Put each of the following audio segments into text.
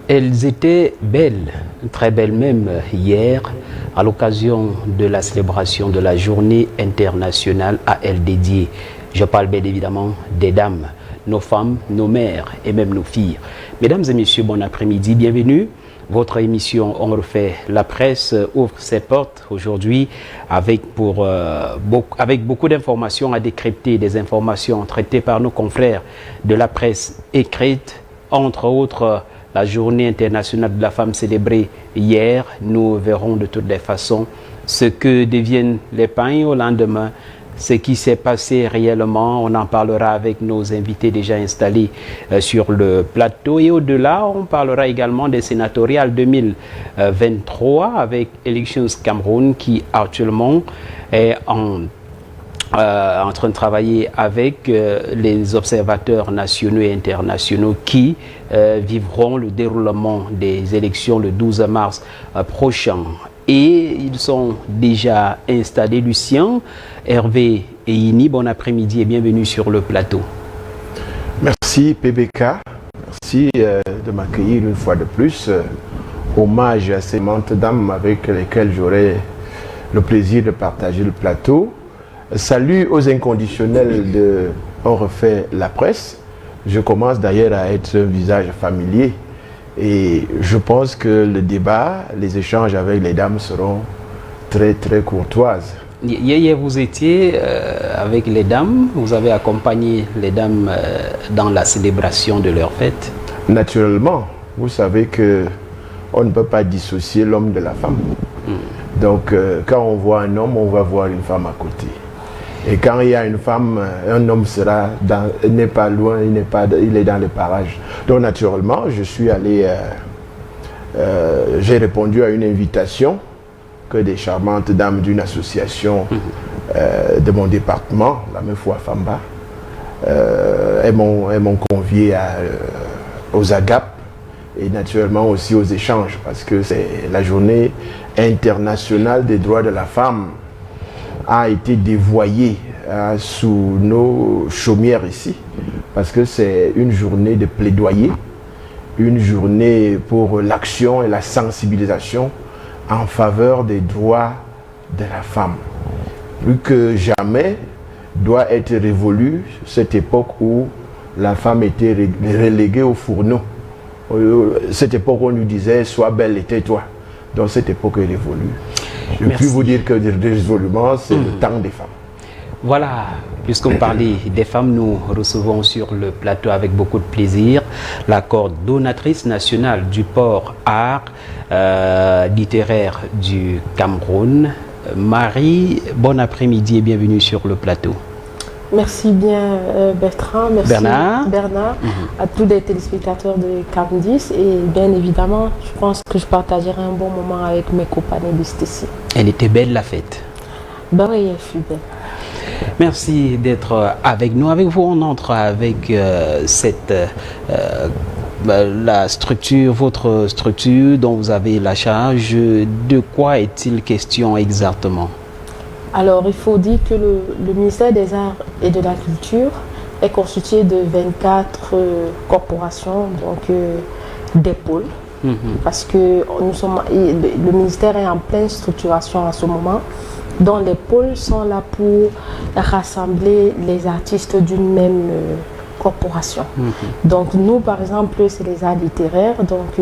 Elles étaient belles, très belles même hier, à l'occasion de la célébration de la journée internationale à elles dédiée. Je parle bien évidemment des dames, nos femmes, nos mères et même nos filles. Mesdames et messieurs, bon après-midi, bienvenue. Votre émission On refait la presse ouvre ses portes aujourd'hui avec beaucoup d'informations à décrypter, des informations traitées par nos confrères de la presse écrite, entre autres la journée internationale de la femme célébrée hier. Nous verrons de toutes les façons ce que deviennent les pains au lendemain, ce qui s'est passé réellement. On en parlera avec nos invités déjà installés sur le plateau. Et au-delà, on parlera également des sénatoriales 2023 avec Elections Cameroun qui actuellement est en train de travailler avec les observateurs nationaux et internationaux qui vivront le déroulement des élections le 12 mars prochain. Et ils sont déjà installés. Lucien, Hervé et Ini, bon après-midi et bienvenue sur le plateau. Merci PBK, merci de m'accueillir une fois de plus. Hommage à ces maintes dames avec lesquelles j'aurai le plaisir de partager le plateau. Salut aux inconditionnels de On refait la presse. Je commence d'ailleurs à être un visage familier. Et je pense que le débat, les échanges avec les dames seront très très courtoises. Hier, vous étiez avec les dames, vous avez accompagné les dames dans la célébration de leur fête. Naturellement, vous savez qu'on ne peut pas dissocier l'homme de la femme. Donc quand on voit un homme, on va voir une femme à côté. Et quand il y a une femme, un homme n'est pas loin, il est dans les parages. Donc naturellement, je suis allé, j'ai répondu à une invitation que des charmantes dames d'une association de mon département, la Mefoua Famba, elles m'ont convié aux AGAP et naturellement aussi aux échanges parce que c'est la journée internationale des droits de la femme a été dévoyée sous nos chaumières ici, parce que c'est une journée de plaidoyer, une journée pour l'action et la sensibilisation en faveur des droits de la femme. Plus que jamais doit être révolue cette époque où la femme était reléguée au fourneau. Cette époque où on lui disait « sois belle et tais-toi ». Donc cette époque est révolue. Je puis vous dire que résolument, c'est le temps des femmes. Voilà, puisqu'on parlait des femmes, nous recevons sur le plateau avec beaucoup de plaisir la coordonnatrice nationale du port art littéraire du Cameroun. Marie, bon après-midi et bienvenue sur le plateau. Merci bien Bertrand, merci Bernard, à tous les téléspectateurs de CAM10 et bien évidemment, je pense que je partagerai un bon moment avec mes companélistes ici. Elle était belle la fête. Ben oui, elle fut belle. Merci d'être avec nous. Avec vous, on entre avec la structure, votre structure dont vous avez la charge. De quoi est-il question exactement ? Alors, il faut dire que le ministère des Arts et de la Culture est constitué de 24 corporations, donc des pôles, parce que le ministère est en pleine structuration à ce moment, dont les pôles sont là pour rassembler les artistes d'une même corporation. Donc nous, par exemple, c'est les arts littéraires, donc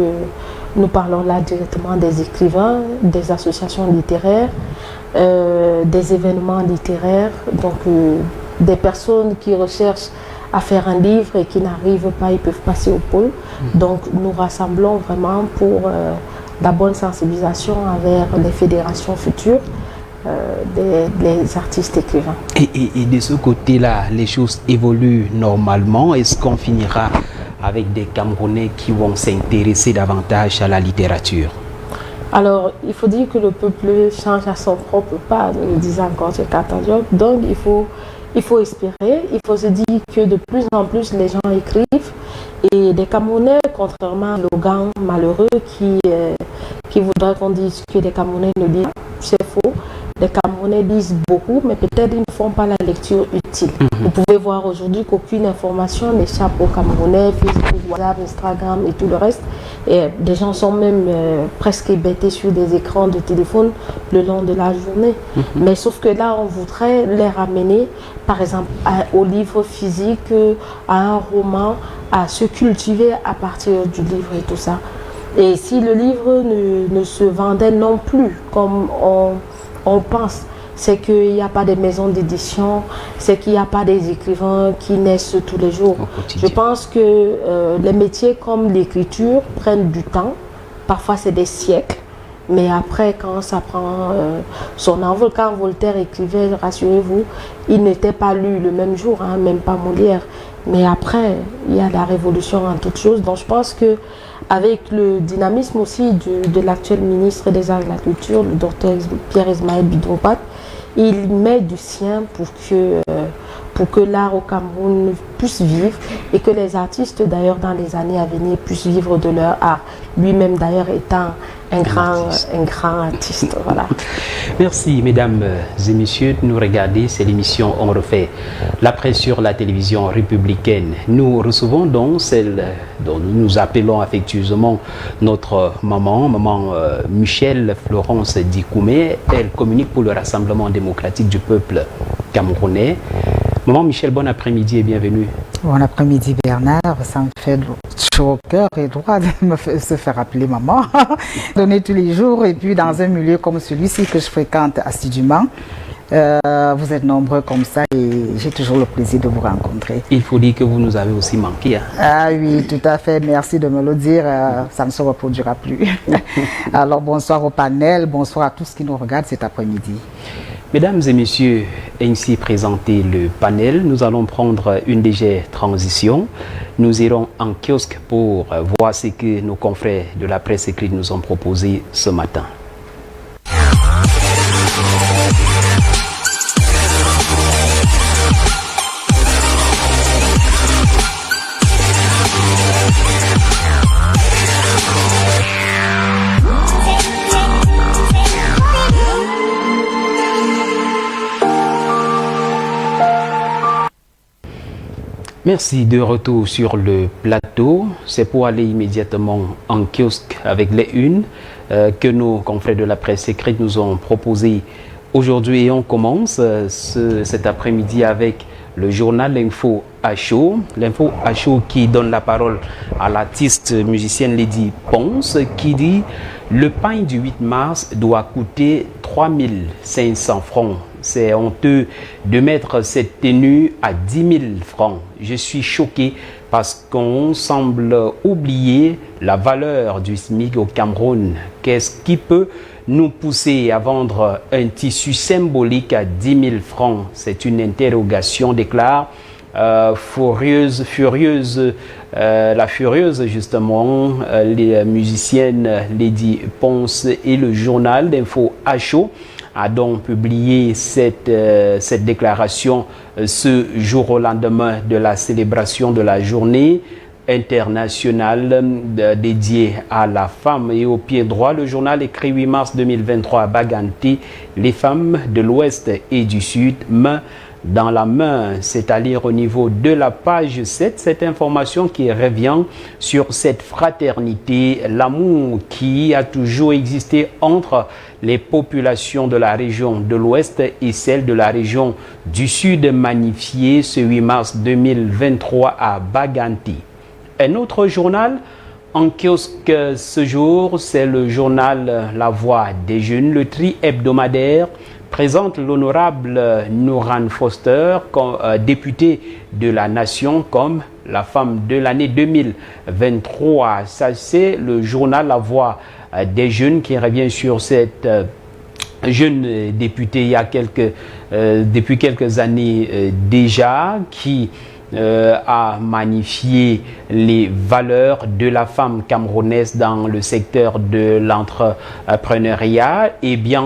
nous parlons là directement des écrivains, des associations littéraires, des événements littéraires, donc des personnes qui recherchent à faire un livre et qui n'arrivent pas, ils peuvent passer au pôle. Donc nous rassemblons vraiment pour la bonne sensibilisation envers les fédérations futures des artistes écrivains. Et de ce côté-là, les choses évoluent normalement. Est-ce qu'on finira avec des Camerounais qui vont s'intéresser davantage à la littérature? Alors, il faut dire que le peuple change à son propre pas, nous le disait encore Tchekata Diop. Donc, il faut espérer, il faut se dire que de plus en plus les gens écrivent. Et des Camerounais, contrairement à Logan malheureux qui voudrait qu'on dise que les Camerounais ne lisent, c'est faux. Les Camerounais lisent beaucoup, mais peut-être ils ne font pas la lecture utile. Vous pouvez voir aujourd'hui qu'aucune information n'échappe aux Camerounais, Facebook, WhatsApp, Instagram et tout le reste. Et des gens sont même presque hébétés sur des écrans de téléphone le long de la journée. Mais sauf que là, on voudrait les ramener, par exemple, au livre physique, à un roman, à se cultiver à partir du livre et tout ça. Et si le livre ne se vendait non plus comme on pense, c'est qu'il n'y a pas de maisons d'édition, c'est qu'il n'y a pas des écrivains qui naissent tous les jours. Je pense que les métiers comme l'écriture prennent du temps, parfois c'est des siècles, mais après quand ça prend son envol, quand Voltaire écrivait, rassurez-vous, il n'était pas lu le même jour, hein, même pas Molière. Mais après, il y a la révolution en toutes choses. Donc je pense que avec le dynamisme aussi de l'actuel ministre des Arts et de la Culture, le docteur Pierre-Ismaël Bidoupat, il met du sien pour que l'art au Cameroun puisse vivre et que les artistes d'ailleurs dans les années à venir puissent vivre de leur art. Lui-même d'ailleurs étant un grand artiste. Voilà. Merci mesdames et messieurs de nous regarder. C'est l'émission On refait l'après sur la télévision républicaine. Nous recevons donc celle dont nous appelons affectueusement notre maman Michèle Florence Dikoumé. Elle communique pour le Rassemblement démocratique du peuple camerounais. Maman Michèle, bon après-midi et bienvenue. Bon après-midi Bernard, ça me fait chaud au cœur et droit de se faire appeler maman, donner tous les jours et puis dans un milieu comme celui-ci que je fréquente assidûment. Vous êtes nombreux comme ça et j'ai toujours le plaisir de vous rencontrer. Il faut dire que vous nous avez aussi manqué. Hein? Ah oui, tout à fait, merci de me le dire, ça ne se reproduira plus. Alors bonsoir au panel, bonsoir à tous qui nous regardent cet après-midi. Mesdames et messieurs, ainsi présenté le panel, nous allons prendre une légère transition. Nous irons en kiosque pour voir ce que nos confrères de la presse écrite nous ont proposé ce matin. Merci, de retour sur le plateau. C'est pour aller immédiatement en kiosque avec les unes que nos confrères de la presse écrite nous ont proposé aujourd'hui. Et on commence cet après-midi avec le journal L'Info à chaud. L'Info à chaud qui donne la parole à l'artiste musicienne Lady Ponce qui dit « Le pain du 8 mars doit coûter 3500 francs. C'est honteux de mettre cette tenue à 10 000 francs. Je suis choqué parce qu'on semble oublier la valeur du SMIC au Cameroun. Qu'est-ce qui peut nous pousser à vendre un tissu symbolique à 10 000 francs? C'est une interrogation, déclare la furieuse justement, les musiciennes Lady Ponce, et le journal d'Info à chaud a donc publié cette déclaration ce jour au lendemain de la célébration de la journée internationale dédiée à la femme. Et au pied droit, le journal écrit 8 mars 2023 à Baganti, les femmes de l'Ouest et du Sud, main dans la main. C'est à lire au niveau de la page 7, cette information qui revient sur cette fraternité, l'amour qui a toujours existé entre les populations de la région de l'Ouest et celles de la région du Sud, magnifié ce 8 mars 2023 à Baganti. Un autre journal en kiosque ce jour, c'est le journal La Voix des Jeunes. Le tri hebdomadaire présente l'honorable Nourane Foster, députée de la Nation, comme la femme de l'année 2023. Ça, c'est le journal La Voix des Jeunes qui revient sur cette jeune députée il y a depuis quelques années déjà, qui a magnifié les valeurs de la femme camerounaise dans le secteur de l'entrepreneuriat et bien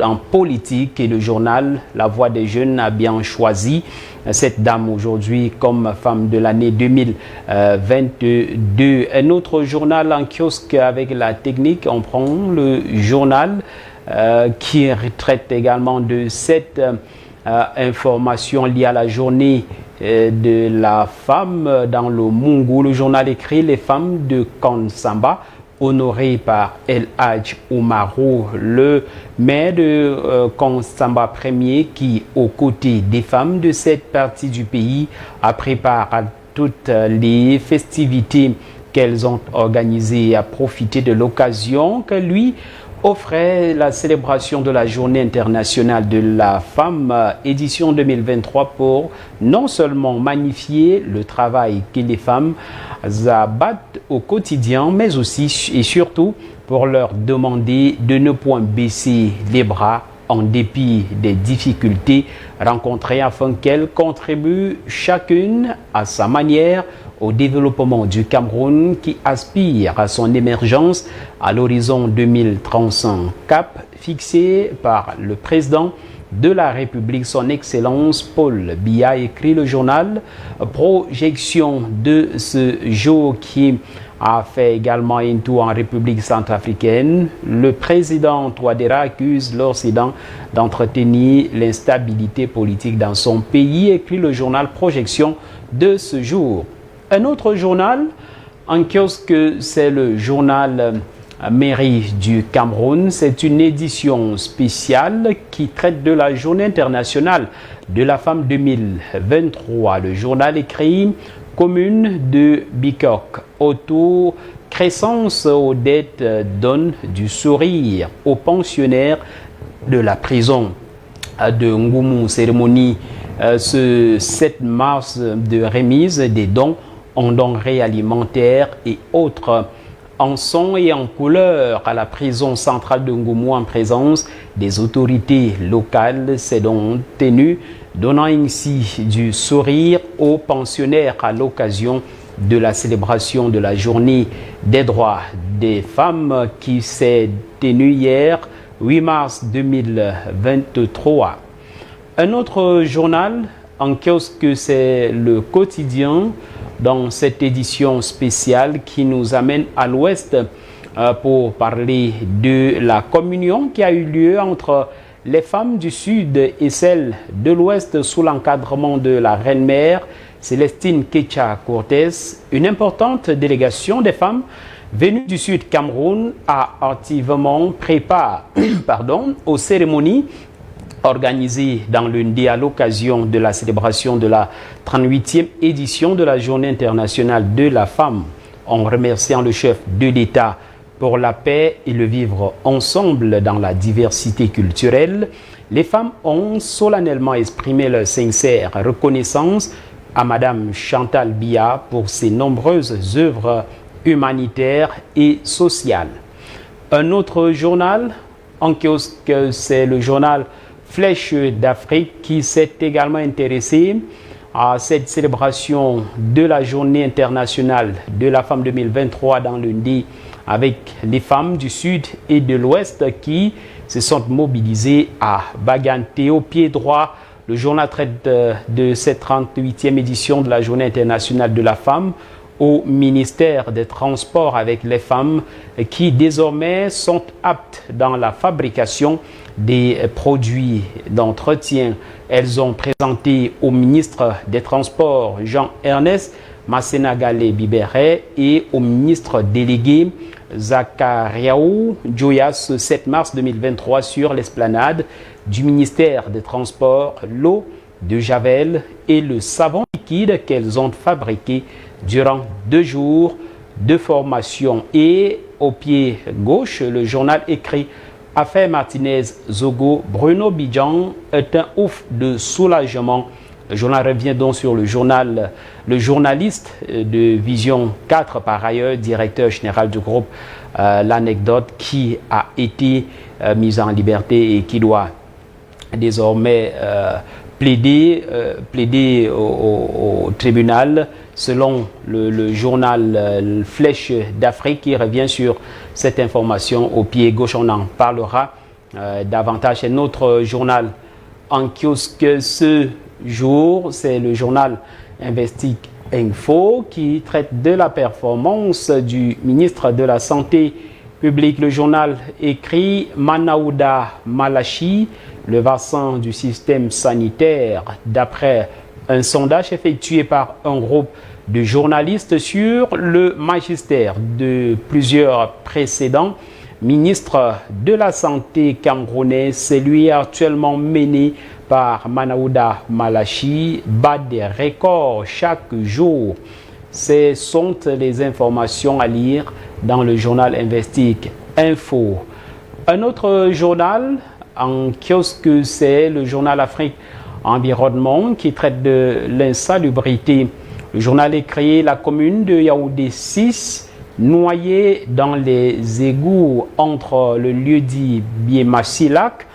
en politique. Et le journal La Voix des Jeunes a bien choisi cette dame aujourd'hui comme femme de l'année 2022. Un autre journal en kiosque avec la technique, on prend le journal qui traite également de cette information liée à la journée de la femme dans le Mungu. Le journal écrit les femmes de Kansamba, honorées par El Hadj Oumarou, le maire de Kansamba Ier, qui, aux côtés des femmes de cette partie du pays, a préparé toutes les festivités qu'elles ont organisées, a profité de l'occasion que lui offrait la célébration de la Journée internationale de la femme, édition 2023, pour non seulement magnifier le travail que les femmes abattent au quotidien, mais aussi et surtout pour leur demander de ne point baisser les bras en dépit des difficultés rencontrées, afin qu'elles contribuent chacune à sa manière au développement du Cameroun, qui aspire à son émergence à l'horizon 2035, cap fixé par le président de la République, son Excellence Paul Biya, écrit le journal. Projection de ce jour qui a fait également un tour en République centrafricaine. Le président Touadéra accuse l'Occident d'entretenir l'instabilité politique dans son pays, écrit le journal Projection de ce jour. Un autre journal en kiosque, c'est le journal Mairie du Cameroun. C'est une édition spéciale qui traite de la Journée internationale de la femme 2023. Le journal écrit commune de Bikok, auto-crescence aux dettes donne du sourire aux pensionnaires de la prison de Ngoumou. Cérémonie ce 7 mars de remise des dons en denrées alimentaires et autres en son et en couleur à la prison centrale de Ngoumou, en présence des autorités locales. C'est donc tenu, donnant ainsi du sourire aux pensionnaires à l'occasion de la célébration de la journée des droits des femmes qui s'est tenue hier, 8 mars 2023. Un autre journal en kiosque, c'est le quotidien, dans cette édition spéciale qui nous amène à l'ouest pour parler de la communion qui a eu lieu entre les femmes du sud et celles de l'ouest sous l'encadrement de la reine-mère Célestine Kecha Cortés. Une importante délégation des femmes venues du sud Cameroun a activement préparé aux cérémonies organisée dans l'une à l'occasion de la célébration de la 38e édition de la Journée internationale de la femme, en remerciant le chef de l'État pour la paix et le vivre ensemble dans la diversité culturelle. Les femmes ont solennellement exprimé leur sincère reconnaissance à Madame Chantal Biya pour ses nombreuses œuvres humanitaires et sociales. Un autre journal en kiosque, c'est le journal Flèche d'Afrique, qui s'est également intéressé à cette célébration de la Journée internationale de la femme 2023 dans le Ndé, avec les femmes du sud et de l'ouest qui se sont mobilisées à Baganté au pied droit. Le journal traite de cette 38e édition de la Journée internationale de la femme au ministère des Transports, avec les femmes qui désormais sont aptes dans la fabrication des produits d'entretien. Elles ont présenté au ministre des Transports Jean-Ernest Massenagale Bibere et au ministre délégué Zakariaou Joyas ce 7 mars 2023 sur l'esplanade du ministère des Transports, l'eau de Javel et le savon liquide qu'elles ont fabriqué durant 2 jours de formation. Et au pied gauche, le journal écrit Affaire Martinez Zogo, Bruno Bidjan est un ouf de soulagement. Le journal revient donc sur le journaliste de Vision 4, par ailleurs directeur général du groupe L'Anecdote, qui a été mis en liberté et qui doit désormais plaider au tribunal, selon le journal Flèche d'Afrique qui revient sur cette information au pied gauche. On en parlera davantage. C'est notre journal en kiosque ce jour, c'est le journal Investig Info qui traite de la performance du ministre de la Santé publique. Le journal écrit Manaouda Malachi, le versant du système sanitaire, d'après un sondage effectué par un groupe de journalistes sur le magistère de plusieurs précédents ministres de la Santé camerounais. Celui actuellement mené par Manaouda Malachi bat des records chaque jour. Ce sont les informations à lire dans le journal Investig Info. Un autre journal en kiosque, c'est le journal Afrique Environnement qui traite de l'insalubrité. Le journal écrit la commune de Yaoundé 6 noyée dans les égouts entre le lieu-dit Biémassilak,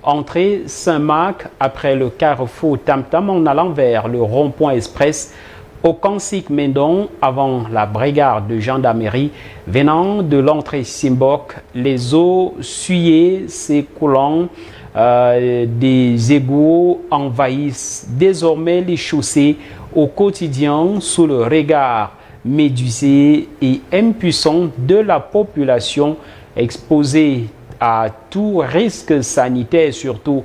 entrée Saint-Marc après le carrefour Tam-Tam en allant vers le rond-point express au Kansik Mendon avant la brigade de gendarmerie venant de l'entrée Simbok. Les eaux souillées s'écoulant des égouts envahissent désormais les chaussées au quotidien sous le regard médusé et impuissant de la population exposée à tout risque sanitaire, surtout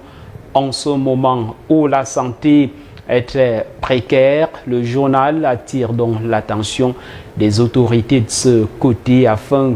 en ce moment où la santé est très précaire. Le journal attire donc l'attention des autorités de ce côté afin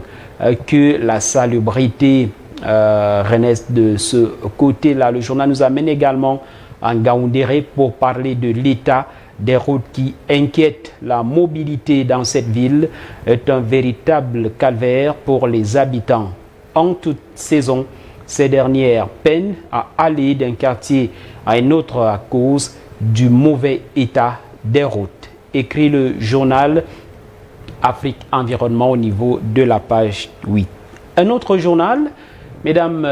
que la salubrité renaisse de ce côté-là. Le journal nous amène également en Gaoundéré pour parler de l'état des routes qui inquiètent. La mobilité dans cette ville est un véritable calvaire pour les habitants. En toute saison, ces dernières peinent à aller d'un quartier à un autre à cause du mauvais état des routes. Écrit le journal Afrique Environnement au niveau de la page 8. Un autre journal, mesdames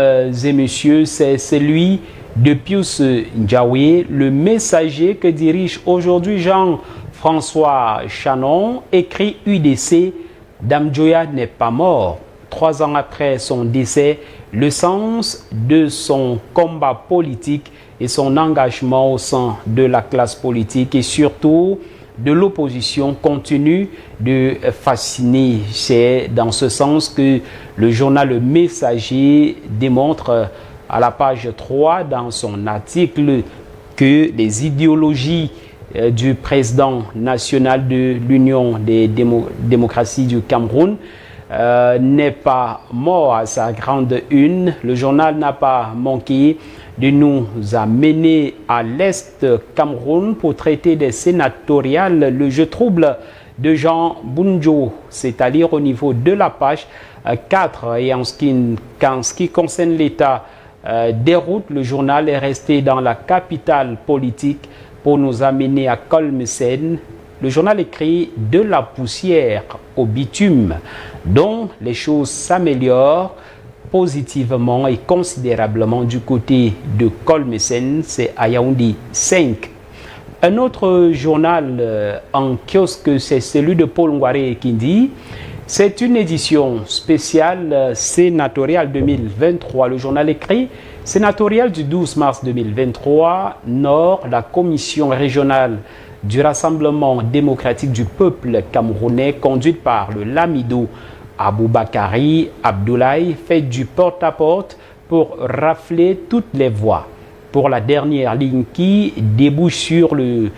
et messieurs, c'est celui de Pius Ndiaoué, le messager que dirige aujourd'hui Jean-François Chanon, écrit UDC, Dame Joya n'est pas mort. 3 ans après son décès, le sens de son combat politique et son engagement au sein de la classe politique et surtout de l'opposition continue de fasciner. C'est dans ce sens que le journal Le Messager démontre à la page 3 dans son article que les idéologies du président national de l'Union des démocraties du Cameroun n'est pas mort. À sa grande une, le journal n'a pas manqué de nous amener à l'Est Cameroun pour traiter des sénatoriales. Le jeu trouble de Jean Bunjo, c'est à lire au niveau de la page 4. Et en ce qui concerne l'état des routes, le journal est resté dans la capitale politique pour nous amener à Kolmesen. Le journal écrit de la poussière au bitume, dont les choses s'améliorent positivement et considérablement du côté de Kolmesen, c'est à Yaoundé 5. Un autre journal en kiosque, c'est celui de Paul Ngwaré qui dit c'est une édition spéciale sénatoriale 2023. Le journal écrit sénatorial du 12 mars 2023, Nord, la commission régionale du Rassemblement démocratique du peuple camerounais, conduite par le Lamido Aboubakari Abdoulaye, fait du porte-à-porte pour rafler toutes les voix. Pour la dernière ligne qui débouche sur le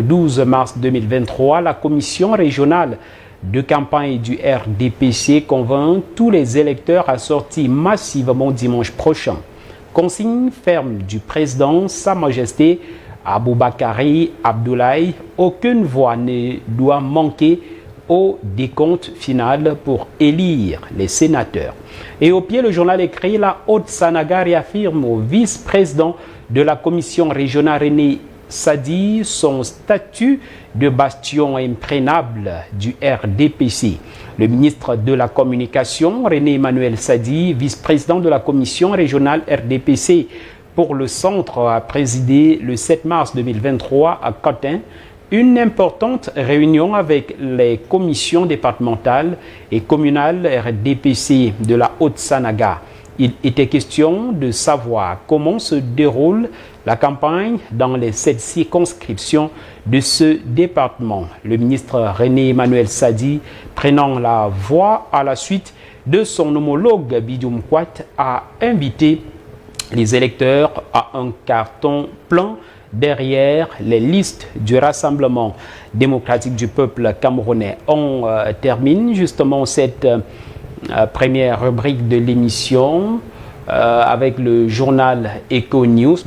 12 mars 2023, la commission régionale de campagne du RDPC convainc tous les électeurs à sortir massivement dimanche prochain. Consigne ferme du président, Sa Majesté Aboubakari Abdoulaye, aucune voix ne doit manquer au décompte final pour élire les sénateurs. Et au pied, le journal écrit la Haute-Sanaga réaffirme au vice-président de la commission régionale René Sadi son statut de bastion imprégnable du RDPC. Le ministre de la Communication, René Emmanuel Sadi, vice-président de la commission régionale RDPC, pour le centre a présidé le 7 mars 2023 à Cotin une importante réunion avec les commissions départementales et communales RDPC de la Haute-Sanaga. Il était question de savoir comment se déroule la campagne dans les 7 circonscriptions de ce département. Le ministre René Emmanuel Sadi, prenant la voix à la suite de son homologue Bidioum Quat, a invité les électeurs à un carton plein derrière les listes du Rassemblement démocratique du peuple camerounais. On termine justement cette première rubrique de l'émission avec le journal Eco News.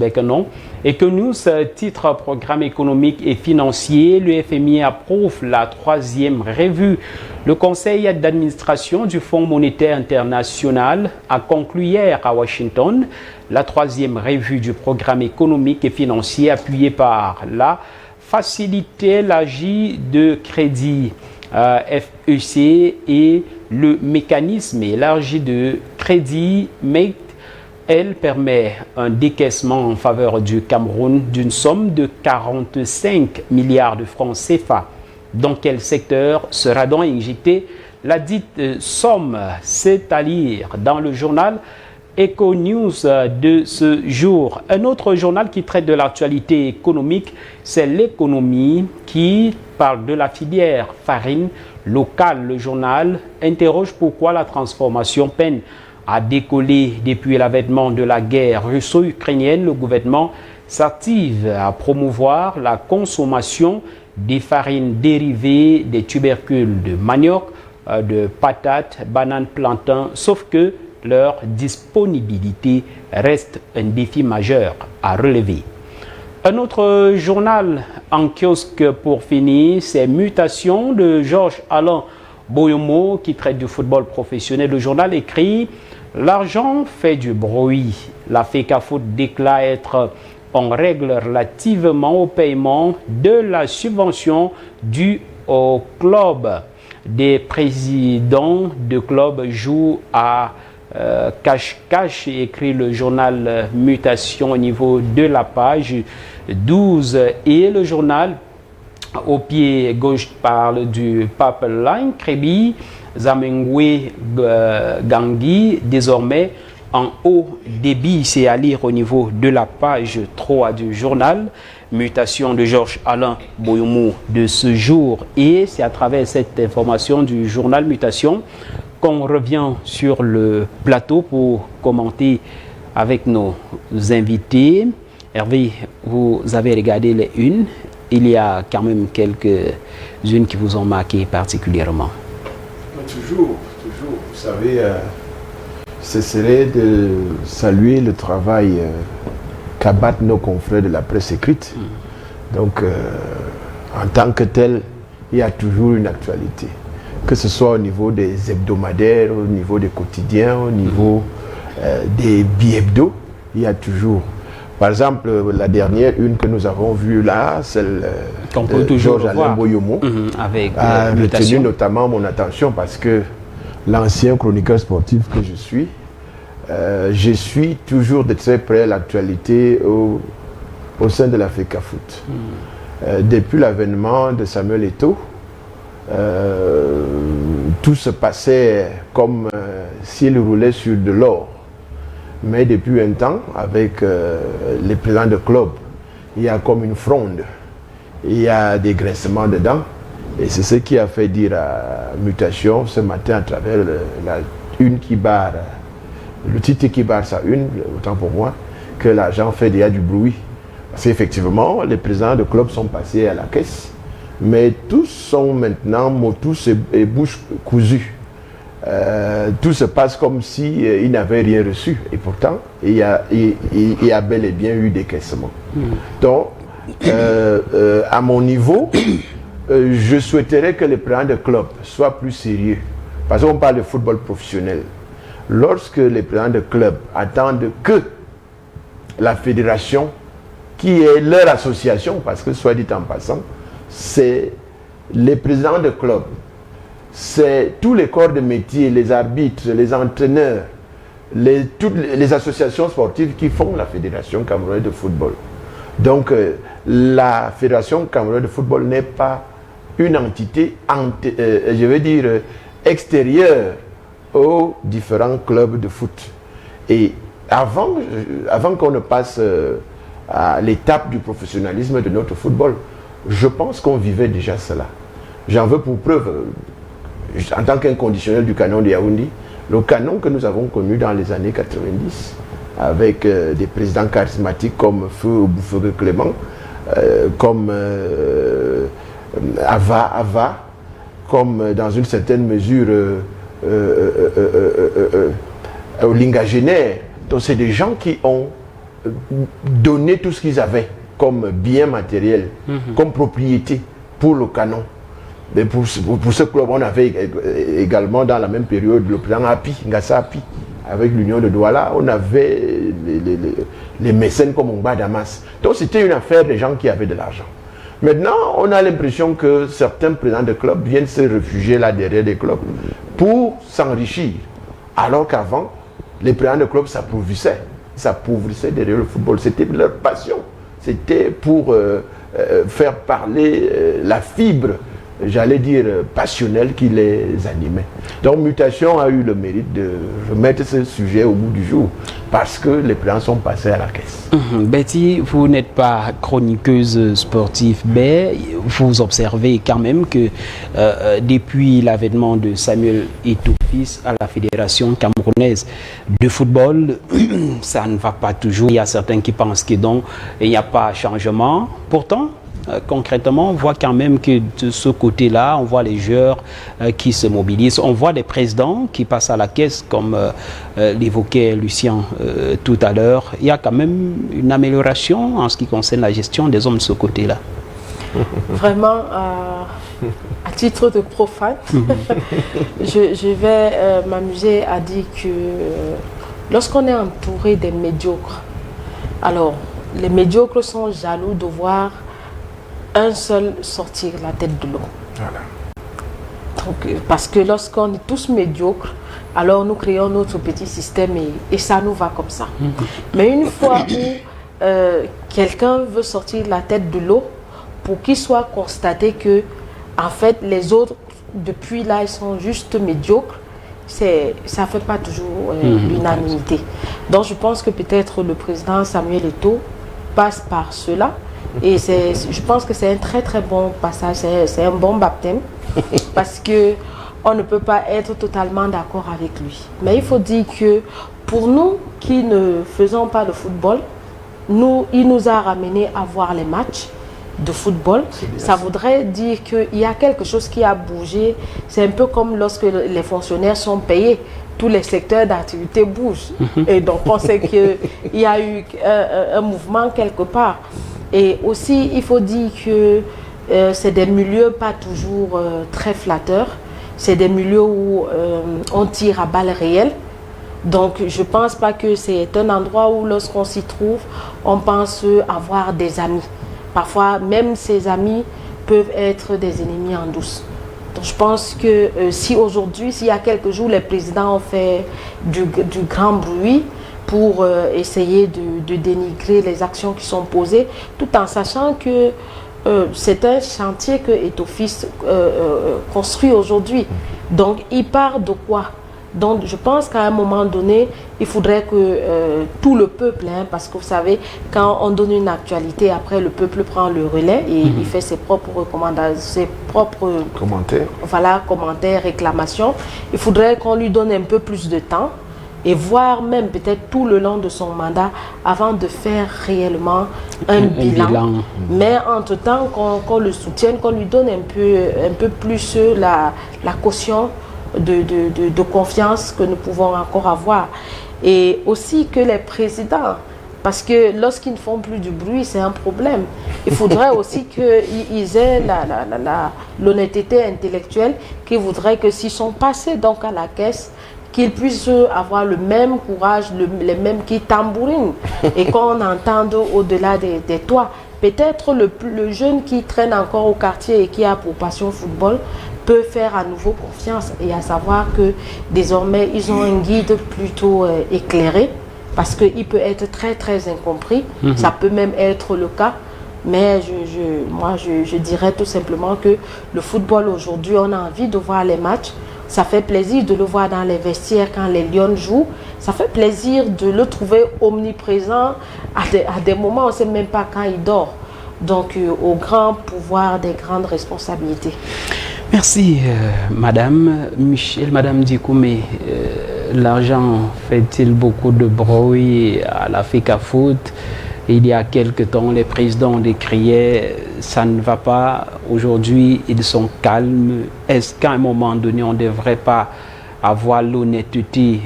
Eco News, titre programme économique et financier. Le FMI approuve la 3e revue. Le conseil d'administration du Fonds monétaire international a conclu hier à Washington la 3e revue du programme économique et financier appuyé par la facilité élargie de crédit FEC et le mécanisme élargi de crédit MEC. Elle permet un décaissement en faveur du Cameroun d'une somme de 45 milliards de francs CFA. Dans quel secteur sera donc injectée la dite somme? C'est à lire dans le journal Eco News de ce jour. Un autre journal qui traite de l'actualité économique, c'est L'économie, qui parle de la filière farine locale. Le journal interroge pourquoi la transformation peine à décoller depuis l'avènement de la guerre russo-ukrainienne. Le gouvernement s'active à promouvoir la consommation des farines dérivées des tubercules de manioc, de patates, bananes, plantains, sauf que leur disponibilité reste un défi majeur à relever. Un autre journal en kiosque pour finir, c'est Mutation de Georges Alain Boyomo qui traite du football professionnel. Le journal écrit « L'argent fait du bruit ». La FECAFOOT déclare être en règle relativement au paiement de la subvention due au club. Des présidents de clubs jouent à cache-cache, écrit le journal Mutation au niveau de la page 12. Et le journal au pied gauche parle du pipeline Crébi Zamengwe Gangui, désormais en haut débit. C'est à lire au niveau de la page 3 du journal Mutation de Georges Alain Boyomo de ce jour. Et c'est à travers cette information du journal Mutation qu'on revient sur le plateau pour commenter avec nos invités. Hervé, vous avez regardé les unes. Il y a quand même quelques-unes qui vous ont marqué particulièrement. Toujours. Vous savez, ce serait de saluer le travail qu'abattent nos confrères de la presse écrite. Donc, en tant que tel, il y a toujours une actualité. Que ce soit au niveau des hebdomadaires, au niveau des quotidiens, au niveau des bi-hebdos, il y a toujours. Par exemple, la dernière, une que nous avons vue là, celle de Georges Alain Boyomo, a retenu notamment mon attention parce que l'ancien chroniqueur sportif que je suis toujours de très près l'actualité au sein de la FECAFOOT. Depuis l'avènement de Samuel Eto'o, tout se passait comme s'il roulait sur de l'or. Mais depuis un temps, avec les présidents de club, il y a comme une fronde. Il y a des graissements dedans. Et c'est ce qui a fait dire à Mutation ce matin à travers la une qui barre, le titre qui barre sa une, autant pour moi, que l'argent fait déjà du bruit. Parce qu'effectivement, les présidents de club sont passés à la caisse. Mais tous sont maintenant motus et bouche cousue. Tout se passe comme s'ils n'avaient rien reçu. Et pourtant, il y a bel et bien eu des caissements. Donc, à mon niveau, je souhaiterais que les présidents de club soient plus sérieux. Parce qu'on parle de football professionnel. Lorsque les présidents de club attendent que la fédération, qui est leur association, parce que soit dit en passant, c'est les présidents de club, c'est tous les corps de métier, les arbitres, les entraîneurs, toutes les associations sportives qui font la Fédération camerounaise de football. Donc, la Fédération camerounaise de football n'est pas une entité, je veux dire, extérieure aux différents clubs de foot. Et avant qu'on ne passe à l'étape du professionnalisme de notre football, je pense qu'on vivait déjà cela. J'en veux pour preuve, en tant qu'inconditionnel du canon de Yaoundé, le canon que nous avons connu dans les années 90, avec des présidents charismatiques comme Feu Bouffere Clément, comme Ava, comme dans une certaine mesure Olinga Génère. Donc c'est des gens qui ont donné tout ce qu'ils avaient comme bien matériel, comme propriété pour le canon. Mais pour ce club, on avait également dans la même période le président Ngassa Api, avec l'Union de Douala, on avait les mécènes comme Ongba Damas. Donc c'était une affaire des gens qui avaient de l'argent. Maintenant, on a l'impression que certains présidents de clubs viennent se réfugier là derrière des clubs pour s'enrichir. Alors qu'avant, les présidents de clubs s'appauvrissaient derrière le football. C'était leur passion. C'était pour faire parler la fibre, j'allais dire, passionnelle qui les animait. Donc Mutation a eu le mérite de remettre ce sujet au bout du jour parce que les présidents sont passés à la caisse. Betty, vous n'êtes pas chroniqueuse sportive, mais vous observez quand même que depuis l'avènement de Samuel Eto'o-Fils à la Fédération camerounaise de football, ça ne va pas toujours. Il y a certains qui pensent qu'il n'y a pas de changement. Pourtant, concrètement, on voit quand même que de ce côté-là, on voit les joueurs qui se mobilisent, on voit des présidents qui passent à la caisse, comme l'évoquait Lucien tout à l'heure. Il y a quand même une amélioration en ce qui concerne la gestion des hommes de ce côté-là. Vraiment, à titre de profane, je vais m'amuser à dire que lorsqu'on est entouré des médiocres, alors les médiocres sont jaloux de voir un seul sortir la tête de l'eau. Voilà. Donc, parce que lorsqu'on est tous médiocres, alors nous créons notre petit système et ça nous va comme ça. Mais une fois où quelqu'un veut sortir la tête de l'eau, pour qu'il soit constaté que en fait les autres depuis là ils sont juste médiocres, ça ne fait pas toujours l'unanimité. Donc je pense que peut-être le président Samuel Eto'o passe par cela. Et je pense que c'est un très très bon passage, c'est un bon baptême, parce qu'on ne peut pas être totalement d'accord avec lui. Mais il faut dire que pour nous qui ne faisons pas de football, il nous a ramené à voir les matchs de football. Ça voudrait dire qu'il y a quelque chose qui a bougé. C'est un peu comme lorsque les fonctionnaires sont payés. Tous les secteurs d'activité bougent. Et donc on sait qu'il y a eu un mouvement quelque part. Et aussi, il faut dire que c'est des milieux pas toujours très flatteurs. C'est des milieux où on tire à balles réelles. Donc, je ne pense pas que c'est un endroit où, lorsqu'on s'y trouve, on pense avoir des amis. Parfois, même ces amis peuvent être des ennemis en douce. Donc, je pense que si aujourd'hui, s'il y a quelques jours, les présidents ont fait du grand bruit, pour essayer de dénigrer les actions qui sont posées, tout en sachant que c'est un chantier que Eto'o-Fils construit aujourd'hui. Donc, il part de quoi? Donc, je pense qu'à un moment donné, il faudrait que tout le peuple, parce que vous savez, quand on donne une actualité, après le peuple prend le relais et il fait ses propres recommandations, ses propres commentaires, réclamations. Il faudrait qu'on lui donne un peu plus de temps et voir même peut-être tout le long de son mandat avant de faire réellement un bilan. Mais entre-temps, qu'on le soutienne, qu'on lui donne un peu plus la caution de confiance que nous pouvons encore avoir. Et aussi que les présidents, parce que lorsqu'ils ne font plus du bruit, c'est un problème. Il faudrait aussi qu'ils aient l'honnêteté intellectuelle, qui voudrait que s'ils sont passés donc à la caisse, qu'ils puissent avoir le même courage, les mêmes qui tambourinent, et qu'on entende au-delà des toits. Peut-être le jeune qui traîne encore au quartier et qui a pour passion football peut faire à nouveau confiance, et à savoir que désormais ils ont un guide plutôt éclairé, parce qu'il peut être très très incompris, ça peut même être le cas, mais moi je dirais tout simplement que le football aujourd'hui, on a envie de voir les matchs, ça fait plaisir de le voir dans les vestiaires quand les Lions jouent, ça fait plaisir de le trouver omniprésent, à des moments on ne sait même pas quand il dort, donc au grand pouvoir des grandes responsabilités. Merci, Madame Michel, Madame Dikoumé. L'argent fait-il beaucoup de bruit à la FECAFOOT? Il y a quelque temps, les présidents décriaient ça ne va pas. Aujourd'hui, ils sont calmes. Est-ce qu'à un moment donné, on ne devrait pas avoir l'honnêteté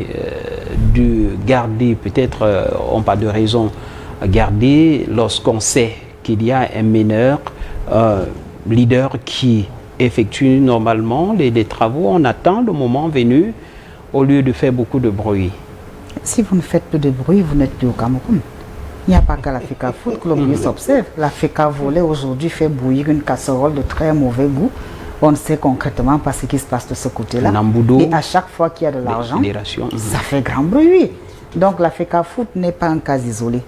de garder, peut-être, on n'a pas de raison, garder lorsqu'on sait qu'il y a un meneur, leader qui effectue normalement les travaux, on attend le moment venu au lieu de faire beaucoup de bruit. Si vous ne faites plus de bruit, vous n'êtes plus au Cameroun. Il n'y a pas qu'à la FECAFOOT que le bruit s'observe. La FECA volée aujourd'hui fait bouillir une casserole de très mauvais goût. On ne sait concrètement pas ce qui se passe de ce côté-là. Et à chaque fois qu'il y a de l'argent, ça fait grand bruit. Donc la FECAFOOT n'est pas un cas isolé.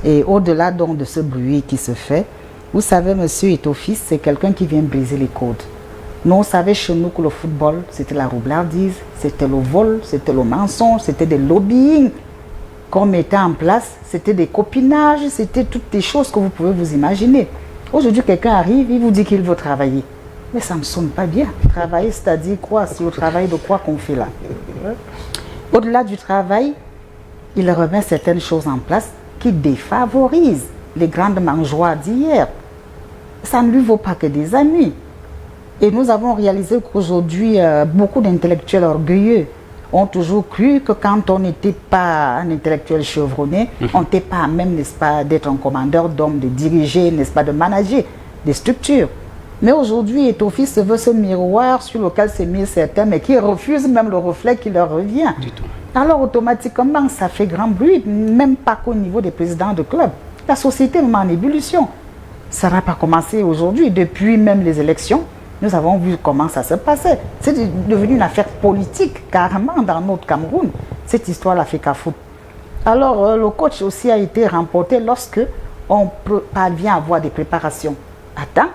Et au-delà donc de ce bruit qui se fait, vous savez, monsieur Etophis, c'est quelqu'un qui vient briser les codes. Nous, on savait chez nous que le football, c'était la roublardise, c'était le vol, c'était le mensonge, c'était des lobbying qu'on mettait en place, c'était des copinages, c'était toutes les choses que vous pouvez vous imaginer. Aujourd'hui, quelqu'un arrive, il vous dit qu'il veut travailler. Mais ça ne me sonne pas bien. Travailler, c'est-à-dire quoi? C'est le travail de quoi qu'on fait là? Au-delà du travail, il remet certaines choses en place qui défavorisent les grandes mangeoires d'hier. Ça ne lui vaut pas que des amis. Et nous avons réalisé qu'aujourd'hui, beaucoup d'intellectuels orgueilleux ont toujours cru que quand on n'était pas un intellectuel chevronné, on n'était pas même, n'est-ce pas, d'être un commandeur d'hommes, de diriger, n'est-ce pas, de manager des structures. Mais aujourd'hui, Etophis veut ce miroir sur lequel s'est mis certains, mais qui refusent même le reflet qui leur revient. Du tout. Alors automatiquement, ça fait grand bruit, même pas qu'au niveau des présidents de clubs. La société est en ébullition. Ça n'a pas commencé aujourd'hui, depuis même les élections. Nous avons vu comment ça se passait. C'est devenu une affaire politique, carrément, dans notre Cameroun, cette histoire la FECAFOOT. Alors, le coach aussi a été remporté lorsque on parvient à avoir des préparations à temps,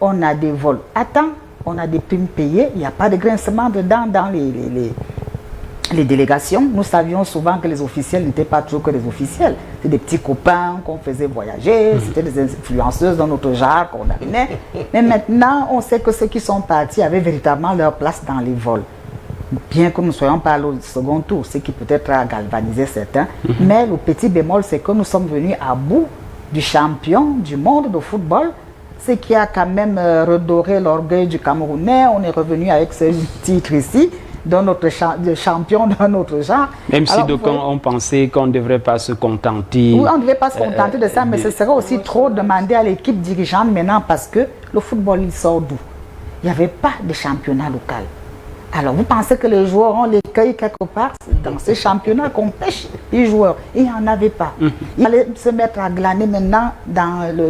on a des vols à temps, on a des primes payées, il n'y a pas de grincement dedans dans les délégations. Nous savions souvent que les officiels n'étaient pas toujours que des officiels. C'était des petits copains qu'on faisait voyager, c'était des influenceuses dans notre genre qu'on amenait. Mais maintenant, on sait que ceux qui sont partis avaient véritablement leur place dans les vols. Bien que nous ne soyons pas allés au second tour, ce qui peut-être a galvanisé certains. Mais le petit bémol, c'est que nous sommes venus à bout du champion du monde de football, ce qui a quand même redoré l'orgueil du Camerounais. On est revenu avec ce titre ici, de notre champion dans notre genre. Même si on pensait qu'on ne devrait pas se contenter. Oui, on ne devait pas se contenter de ça, mais ce serait aussi trop demander à l'équipe dirigeante maintenant, parce que le football, il sort d'où? Il n'y avait pas de championnat local. Alors, vous pensez que les joueurs ont l'écueil quelque part? Dans ces championnats qu'on pêche les joueurs. Il n'y en avait pas. Il fallait se mettre à glaner maintenant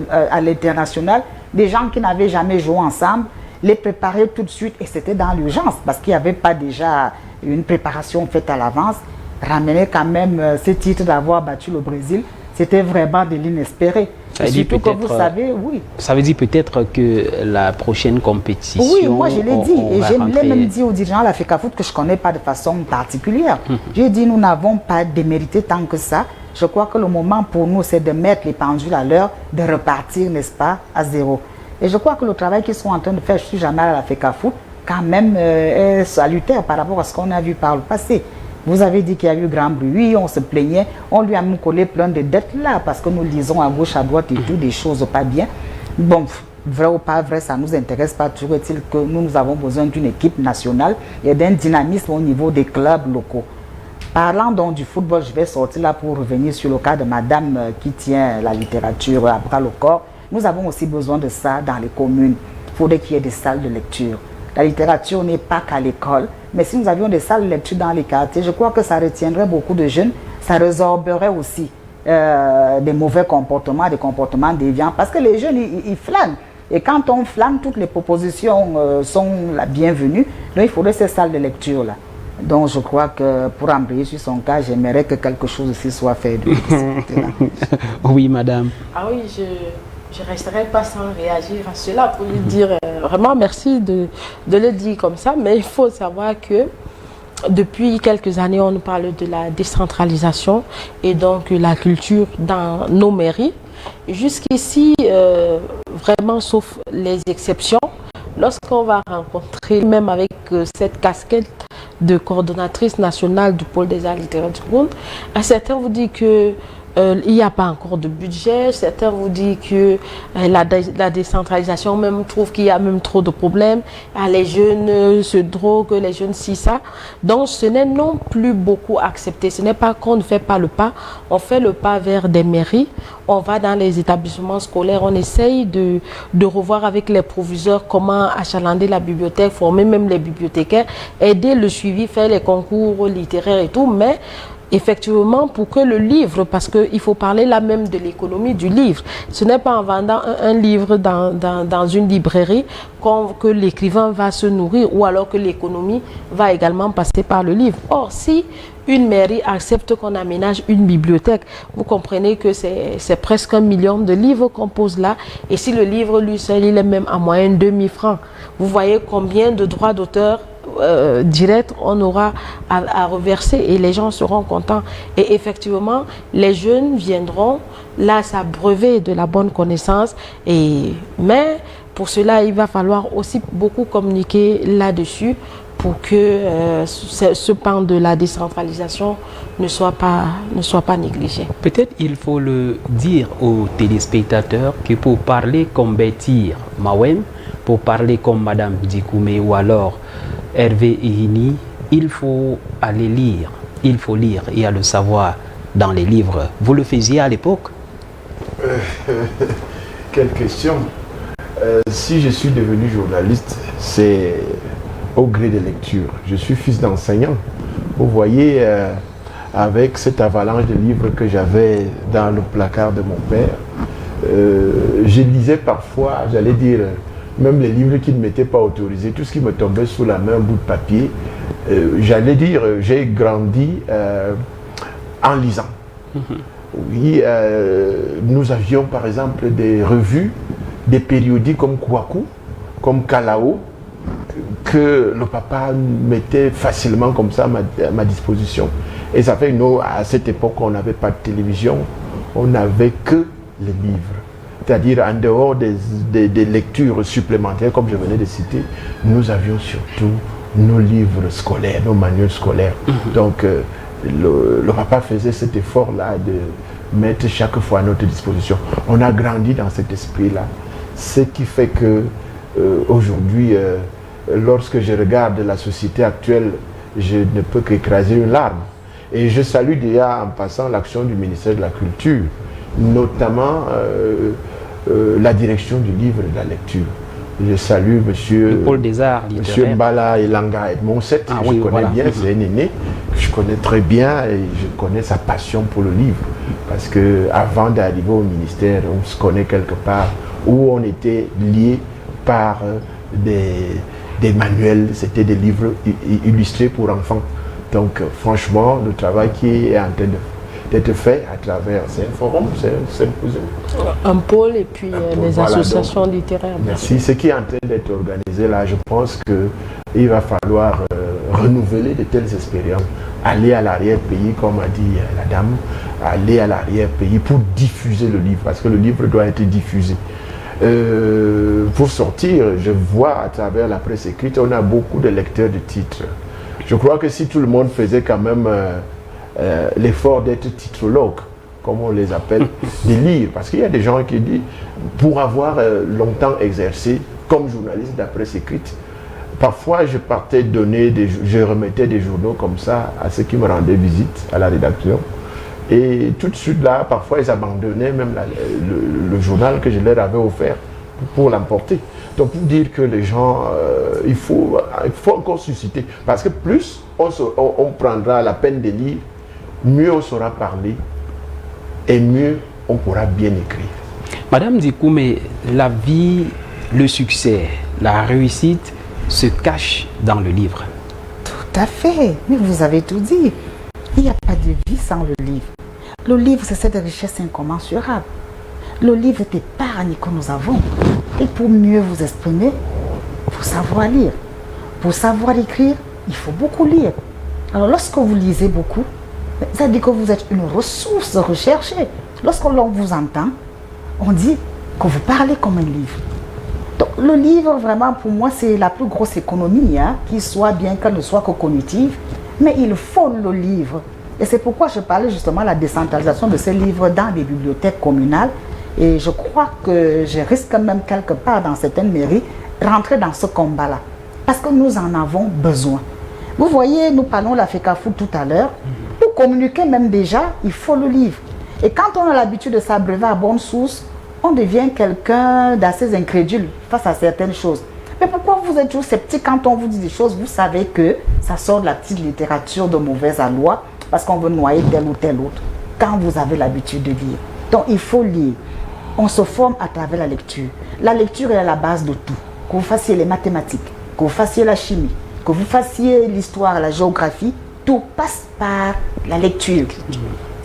à l'international des gens qui n'avaient jamais joué ensemble, les préparer tout de suite, et c'était dans l'urgence parce qu'il n'y avait pas déjà une préparation faite à l'avance. Ramener quand même ce titre d'avoir battu le Brésil, c'était vraiment de l'inespéré. Surtout que vous savez, oui. Ça veut dire peut-être que la prochaine compétition... Oui, moi je l'ai dit, et je l'ai même dit aux dirigeants de la FECAFOOT que je ne connais pas de façon particulière. J'ai dit, nous n'avons pas démérité tant que ça. Je crois que le moment pour nous, c'est de mettre les pendules à l'heure, de repartir, n'est-ce pas, à zéro. Et je crois que le travail qu'ils sont en train de faire, je suis jamais à la FECAFOOT, quand même est salutaire par rapport à ce qu'on a vu par le passé. Vous avez dit qu'il y a eu grand bruit, on se plaignait, on lui a même collé plein de dettes là, parce que nous lisons à gauche, à droite et tout, des choses pas bien. Bon, vrai ou pas vrai, ça ne nous intéresse pas. Toujours est-il que nous avons besoin d'une équipe nationale et d'un dynamisme au niveau des clubs locaux. Parlant donc du football, je vais sortir là pour revenir sur le cas de madame qui tient la littérature à bras le corps. Nous avons aussi besoin de ça dans les communes. Il faudrait qu'il y ait des salles de lecture. La littérature n'est pas qu'à l'école, mais si nous avions des salles de lecture dans les quartiers, je crois que ça retiendrait beaucoup de jeunes, ça résorberait aussi des mauvais comportements, des comportements déviants, parce que les jeunes, ils flânent. Et quand on flamme, toutes les propositions sont la bienvenue. Donc il faudrait ces salles de lecture-là. Donc je crois que pour embrayer sur son cas, j'aimerais que quelque chose aussi soit fait de ce côté-là. Oui, madame. Ah oui, je ne resterai pas sans réagir à cela pour lui dire vraiment merci de le dire comme ça. Mais il faut savoir que depuis quelques années, on nous parle de la décentralisation et donc la culture dans nos mairies. Jusqu'ici, vraiment, sauf les exceptions, lorsqu'on va rencontrer, même avec cette casquette de coordonnatrice nationale du pôle des arts littéraires du monde, certains vous disent que il n'y a pas encore de budget, certains vous disent que la décentralisation même trouve qu'il y a même trop de problèmes, les jeunes se droguent, les jeunes ci, ça. Donc ce n'est non plus beaucoup accepté, ce n'est pas qu'on ne fait pas le pas, on fait le pas vers des mairies, on va dans les établissements scolaires, on essaye de revoir avec les proviseurs comment achalander la bibliothèque, former même les bibliothécaires, aider le suivi, faire les concours littéraires et tout, mais effectivement, pour que le livre, parce qu'il faut parler là même de l'économie du livre, ce n'est pas en vendant un livre dans une librairie que l'écrivain va se nourrir ou alors que l'économie va également passer par le livre. Or, si une mairie accepte qu'on aménage une bibliothèque, vous comprenez que c'est presque 1 million de livres qu'on pose là, et si le livre lui seul, il est même en moyenne 2000 francs, vous voyez combien de droits d'auteur direct on aura à reverser et les gens seront contents. Et effectivement, les jeunes viendront là s'abreuver de la bonne connaissance. Mais pour cela, il va falloir aussi beaucoup communiquer là-dessus pour que ce pan de la décentralisation ne soit pas négligé. Peut-être il faut le dire aux téléspectateurs que pour parler comme Betty Mawem, pour parler comme Madame Dikoumé ou alors Hervé Ihini, il faut aller lire, il faut lire, il y a le savoir dans les livres. Vous le faisiez à l'époque? Quelle question. Si je suis devenu journaliste, c'est au gré des lectures. Je suis fils d'enseignant. Vous voyez, avec cette avalanche de livres que j'avais dans le placard de mon père, je lisais parfois, j'allais dire, même les livres qui ne m'étaient pas autorisés, tout ce qui me tombait sous la main, un bout de papier, j'allais dire, j'ai grandi en lisant. Oui, nous avions par exemple des revues, des périodiques comme Kwaku, comme Kalao, que le papa mettait facilement comme ça à ma disposition. Et ça fait, nous, à cette époque, on n'avait pas de télévision, on n'avait que les livres. C'est-à-dire, en dehors des lectures supplémentaires, comme je venais de citer, nous avions surtout nos livres scolaires, nos manuels scolaires. Donc, le papa faisait cet effort-là de mettre chaque fois à notre disposition. On a grandi dans cet esprit-là. Ce qui fait que, aujourd'hui, lorsque je regarde la société actuelle, je ne peux qu'écraser une larme. Et je salue déjà en passant l'action du ministère de la Culture, notamment la direction du livre et de la lecture. Je salue monsieur, le pôle des arts littéraires. Monsieur Mbala Elanga Edmondset, que je connais bien, c'est un aîné, que je connais très bien et je connais sa passion pour le livre. Parce qu'avant d'arriver au ministère, on se connaît quelque part où on était liés par des manuels, c'était des livres illustrés pour enfants. Donc franchement, le travail qui est en train d'être fait à travers ces forums, c'est un pôle et puis les voilà, associations donc, littéraires. Merci. Ce qui est en train d'être organisé là, je pense qu'il va falloir renouveler de telles expériences. Aller à l'arrière-pays, comme a dit la dame, aller à l'arrière-pays pour diffuser le livre, parce que le livre doit être diffusé. Pour sortir, je vois à travers la presse écrite, on a beaucoup de lecteurs de titres. Je crois que si tout le monde faisait quand même l'effort d'être titrologue, comme on les appelle, de lire, parce qu'il y a des gens qui disent, pour avoir longtemps exercé comme journaliste de la presse écrite, parfois je partais donner, je remettais des journaux comme ça à ceux qui me rendaient visite à la rédaction. Et tout de suite là, parfois ils abandonnaient même le journal que je leur avais offert pour l'emporter. Donc pour dire que les gens, il faut encore susciter. Parce que plus on prendra la peine de lire, mieux on saura parler et mieux on pourra bien écrire. Madame Dikoumé, la vie le succès, la réussite se cache dans le livre. Tout à fait, mais vous avez tout dit. Il n'y a pas de vie sans le livre. Le livre, c'est cette richesse incommensurable. Le livre est épargne que nous avons. Et pour mieux vous exprimer, il faut savoir lire. Pour savoir écrire, il faut beaucoup lire. Alors lorsque vous lisez beaucoup, ça dit que vous êtes une ressource recherchée. Lorsque l'on vous entend, on dit que vous parlez comme un livre. Donc le livre, vraiment, pour moi, c'est la plus grosse économie, qu'il soit bien qu'elle ne soit que cognitive, mais il faut le livre. Et c'est pourquoi je parlais justement de la décentralisation de ces livres dans les bibliothèques communales. Et je crois que je risque même quelque part dans certaines mairies rentrer dans ce combat-là. Parce que nous en avons besoin. Vous voyez, nous parlons de la FECAFOOT tout à l'heure. Pour communiquer même déjà, il faut le livre. Et quand on a l'habitude de s'abreuver à bonne source, on devient quelqu'un d'assez incrédule face à certaines choses. Mais pourquoi vous êtes toujours sceptique quand on vous dit des choses? Vous savez que ça sort de la petite littérature de mauvaise aloi parce qu'on veut noyer tel ou tel autre. Quand vous avez l'habitude de lire. Donc il faut lire. On se forme à travers la lecture. La lecture est à la base de tout. Que vous fassiez les mathématiques, que vous fassiez la chimie, que vous fassiez l'histoire, la géographie, tout passe par la lecture.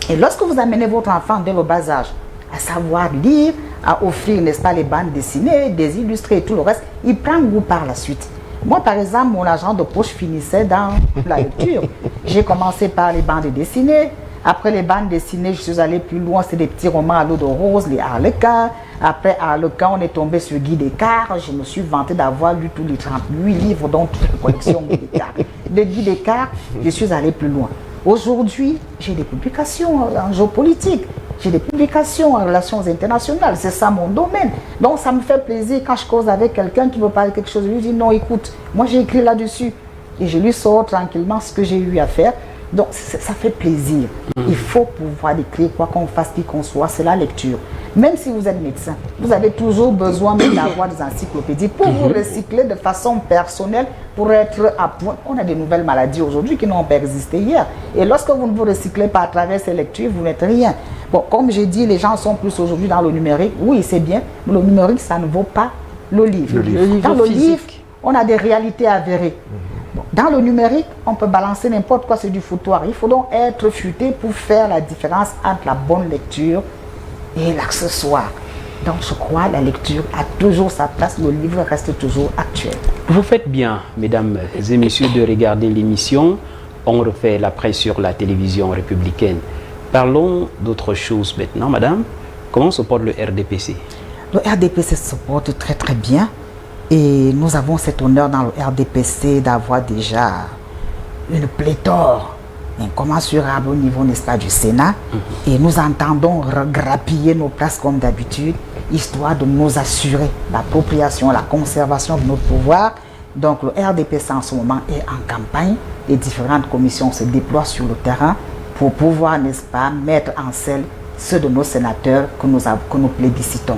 Et lorsque vous amenez votre enfant dès le bas âge à savoir lire, à offrir, n'est-ce pas, les bandes dessinées, des illustrés et tout le reste, il prend goût par la suite. Moi, par exemple, mon argent de poche finissait dans la lecture. J'ai commencé par les bandes dessinées. Après les bandes dessinées, je suis allé plus loin, c'est des petits romans à l'eau de rose, les Harlequins. Après Harlequin, on est tombé sur Guy Descartes. Je me suis vanté d'avoir lu tous les 38 livres, dont toute la collection Guy Descartes. De Guy Descartes, je suis allé plus loin. Aujourd'hui, j'ai des publications en géopolitique. J'ai des publications en relations internationales, c'est ça mon domaine. Donc ça me fait plaisir quand je cause avec quelqu'un qui me parle quelque chose. Je lui dis non, écoute, moi j'ai écrit là-dessus. Et je lui sors tranquillement ce que j'ai eu à faire. Donc ça fait plaisir. Il faut pouvoir écrire quoi qu'on fasse, qui qu'on soit, c'est la lecture. Même si vous êtes médecin, vous avez toujours besoin d'avoir des encyclopédies pour vous recycler de façon personnelle, pour être à point. On a des nouvelles maladies aujourd'hui qui n'ont pas existé hier. Et lorsque vous ne vous recyclez pas à travers ces lectures, vous n'êtes rien. Bon, comme j'ai dit, les gens sont plus aujourd'hui dans le numérique. Oui, c'est bien, mais le numérique, ça ne vaut pas le livre. Dans le livre, on a des réalités avérées. Bon, dans le numérique, on peut balancer n'importe quoi, c'est du foutoir. Il faut donc être futé pour faire la différence entre la bonne lecture et l'accessoire. Donc je crois que la lecture a toujours sa place, le livre reste toujours actuel. Vous faites bien, mesdames et messieurs, de regarder l'émission. On refait la presse sur la télévision républicaine. Parlons d'autre chose maintenant, madame. Comment se porte le RDPC? Le RDPC se porte très très bien. Et nous avons cet honneur dans le RDPC d'avoir déjà une pléthore incommensurable au niveau, n'est-ce pas, du Sénat. Et nous entendons regrappiller nos places comme d'habitude, histoire de nous assurer l'appropriation, la conservation de notre pouvoir. Donc le RDPC en ce moment est en campagne. Les différentes commissions se déploient sur le terrain pour pouvoir, n'est-ce pas, mettre en selle ceux de nos sénateurs que nous plébiscitons.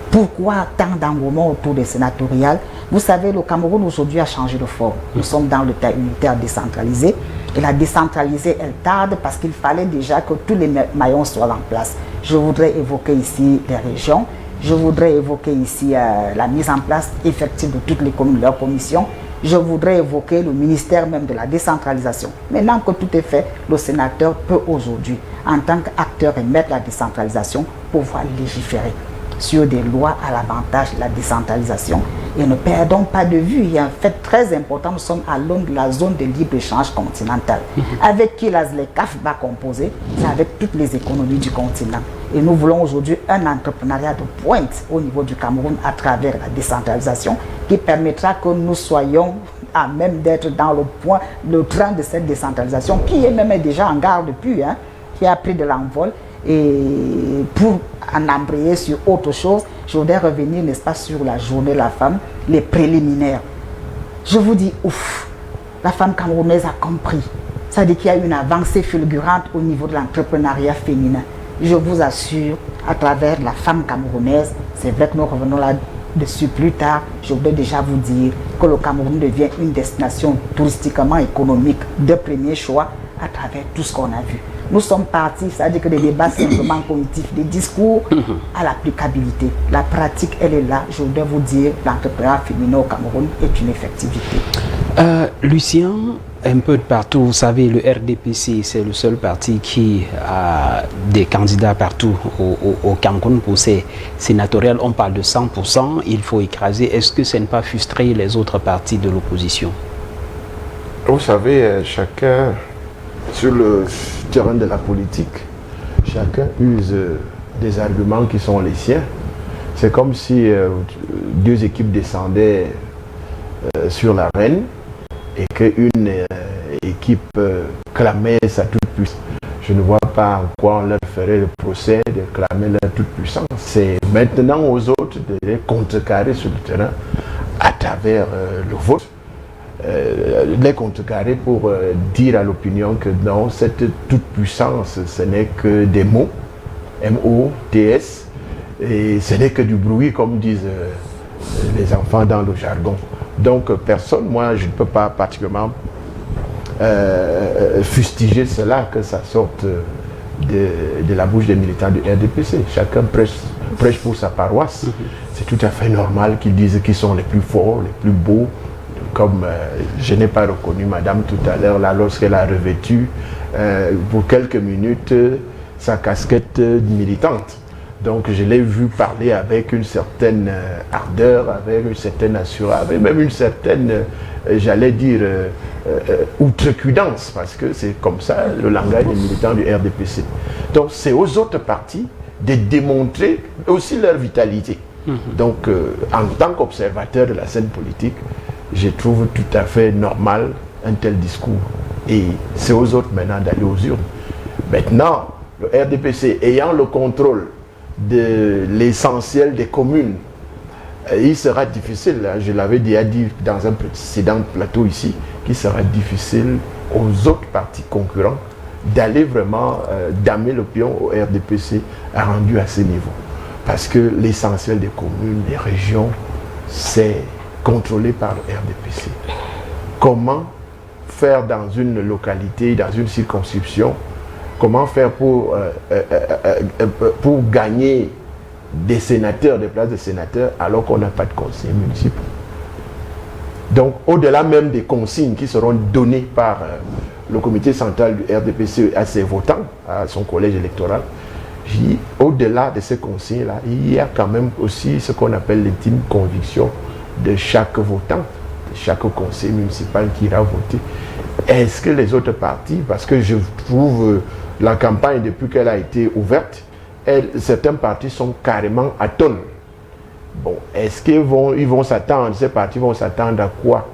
Pourquoi tant d'engouement autour des sénatoriales? Vous savez, le Cameroun aujourd'hui a changé de forme. Nous sommes dans le terre unitaire décentralisé. Et la décentralisée, elle tarde parce qu'il fallait déjà que tous les maillons soient en place. Je voudrais évoquer ici les régions. Je voudrais évoquer ici la mise en place effective de toutes les communes, leurs commissions. Je voudrais évoquer le ministère même de la décentralisation. Maintenant que tout est fait, le sénateur peut aujourd'hui, en tant qu'acteur et maître de la décentralisation, pouvoir légiférer sur des lois à l'avantage de la décentralisation. Et ne perdons pas de vue, il y a un fait très important, nous sommes à l'aune de la zone de libre-échange continentale. Avec qui la ZLECAf va composer? C'est avec toutes les économies du continent. Et nous voulons aujourd'hui un entrepreneuriat de pointe au niveau du Cameroun à travers la décentralisation qui permettra que nous soyons à même d'être dans le train de cette décentralisation qui est même déjà en gare depuis, qui a pris de l'envol. Et pour en embrayer sur autre chose, je voudrais revenir, n'est-ce pas, sur la journée de la femme, les préliminaires. Je vous dis, ouf, la femme camerounaise a compris. Ça dit qu'il y a une avancée fulgurante au niveau de l'entrepreneuriat féminin. Je vous assure, à travers la femme camerounaise, c'est vrai que nous revenons là-dessus plus tard, je voudrais déjà vous dire que le Cameroun devient une destination touristiquement économique de premier choix à travers tout ce qu'on a vu. Nous sommes partis, c'est-à-dire que des débats simplement cognitifs, des discours à l'applicabilité. La pratique, elle est là. Je voudrais vous dire, l'entrepreneuriat féminin au Cameroun est une effectivité. Lucien, un peu de partout, vous savez, le RDPC, c'est le seul parti qui a des candidats partout au Cameroun pour ces sénatoriales. On parle de 100%, il faut écraser. Est-ce que ça n'est pas frustré les autres partis de l'opposition? Vous savez, chacun, sur le terrain de la politique, chacun use des arguments qui sont les siens. C'est comme si deux équipes descendaient sur l'arène et qu'une équipe clamait sa toute-puissance. Je ne vois pas en quoi on leur ferait le procès de clamer leur toute-puissance. C'est maintenant aux autres de les contrecarrer sur le terrain à travers le vote. Les contrecarrer pour dire à l'opinion que non, cette toute-puissance, ce n'est que des mots, M-O-T-S, et ce n'est que du bruit, comme disent les enfants dans le jargon. Donc personne, moi je ne peux pas particulièrement fustiger cela, que ça sorte de la bouche des militants du RDPC. Chacun prêche pour sa paroisse. C'est tout à fait normal qu'ils disent qu'ils sont les plus forts, les plus beaux, comme je n'ai pas reconnu madame tout à l'heure, là, lorsqu'elle a revêtu pour quelques minutes sa casquette militante. Donc je l'ai vu parler avec une certaine ardeur, avec une certaine assurance, avec même une certaine, j'allais dire, outrecuidance, parce que c'est comme ça le langage des militants du RDPC. Donc c'est aux autres partis de démontrer aussi leur vitalité. Donc en tant qu'observateur de la scène politique, je trouve tout à fait normal un tel discours. Et c'est aux autres maintenant d'aller aux urnes. Maintenant, le RDPC ayant le contrôle de l'essentiel des communes, il sera difficile, je l'avais déjà dit dans un précédent plateau ici, qu'il sera difficile aux autres partis concurrents d'aller vraiment damer le pion au RDPC rendu à ce niveau. Parce que l'essentiel des communes, des régions, c'est contrôlé par le RDPC. Comment faire dans une localité, dans une circonscription, comment faire pour gagner des sénateurs, des places de sénateurs, alors qu'on n'a pas de conseillers municipaux. Donc, au-delà même des consignes qui seront données par le comité central du RDPC à ses votants, à son collège électoral, au-delà de ces consignes-là, il y a quand même aussi ce qu'on appelle l'intime conviction de chaque votant, de chaque conseiller municipal qui ira voter. Est-ce que les autres partis, parce que je trouve la campagne depuis qu'elle a été ouverte, certains partis sont carrément à tonnes. Bon, est-ce qu'ils vont s'attendre, ces partis vont s'attendre à quoi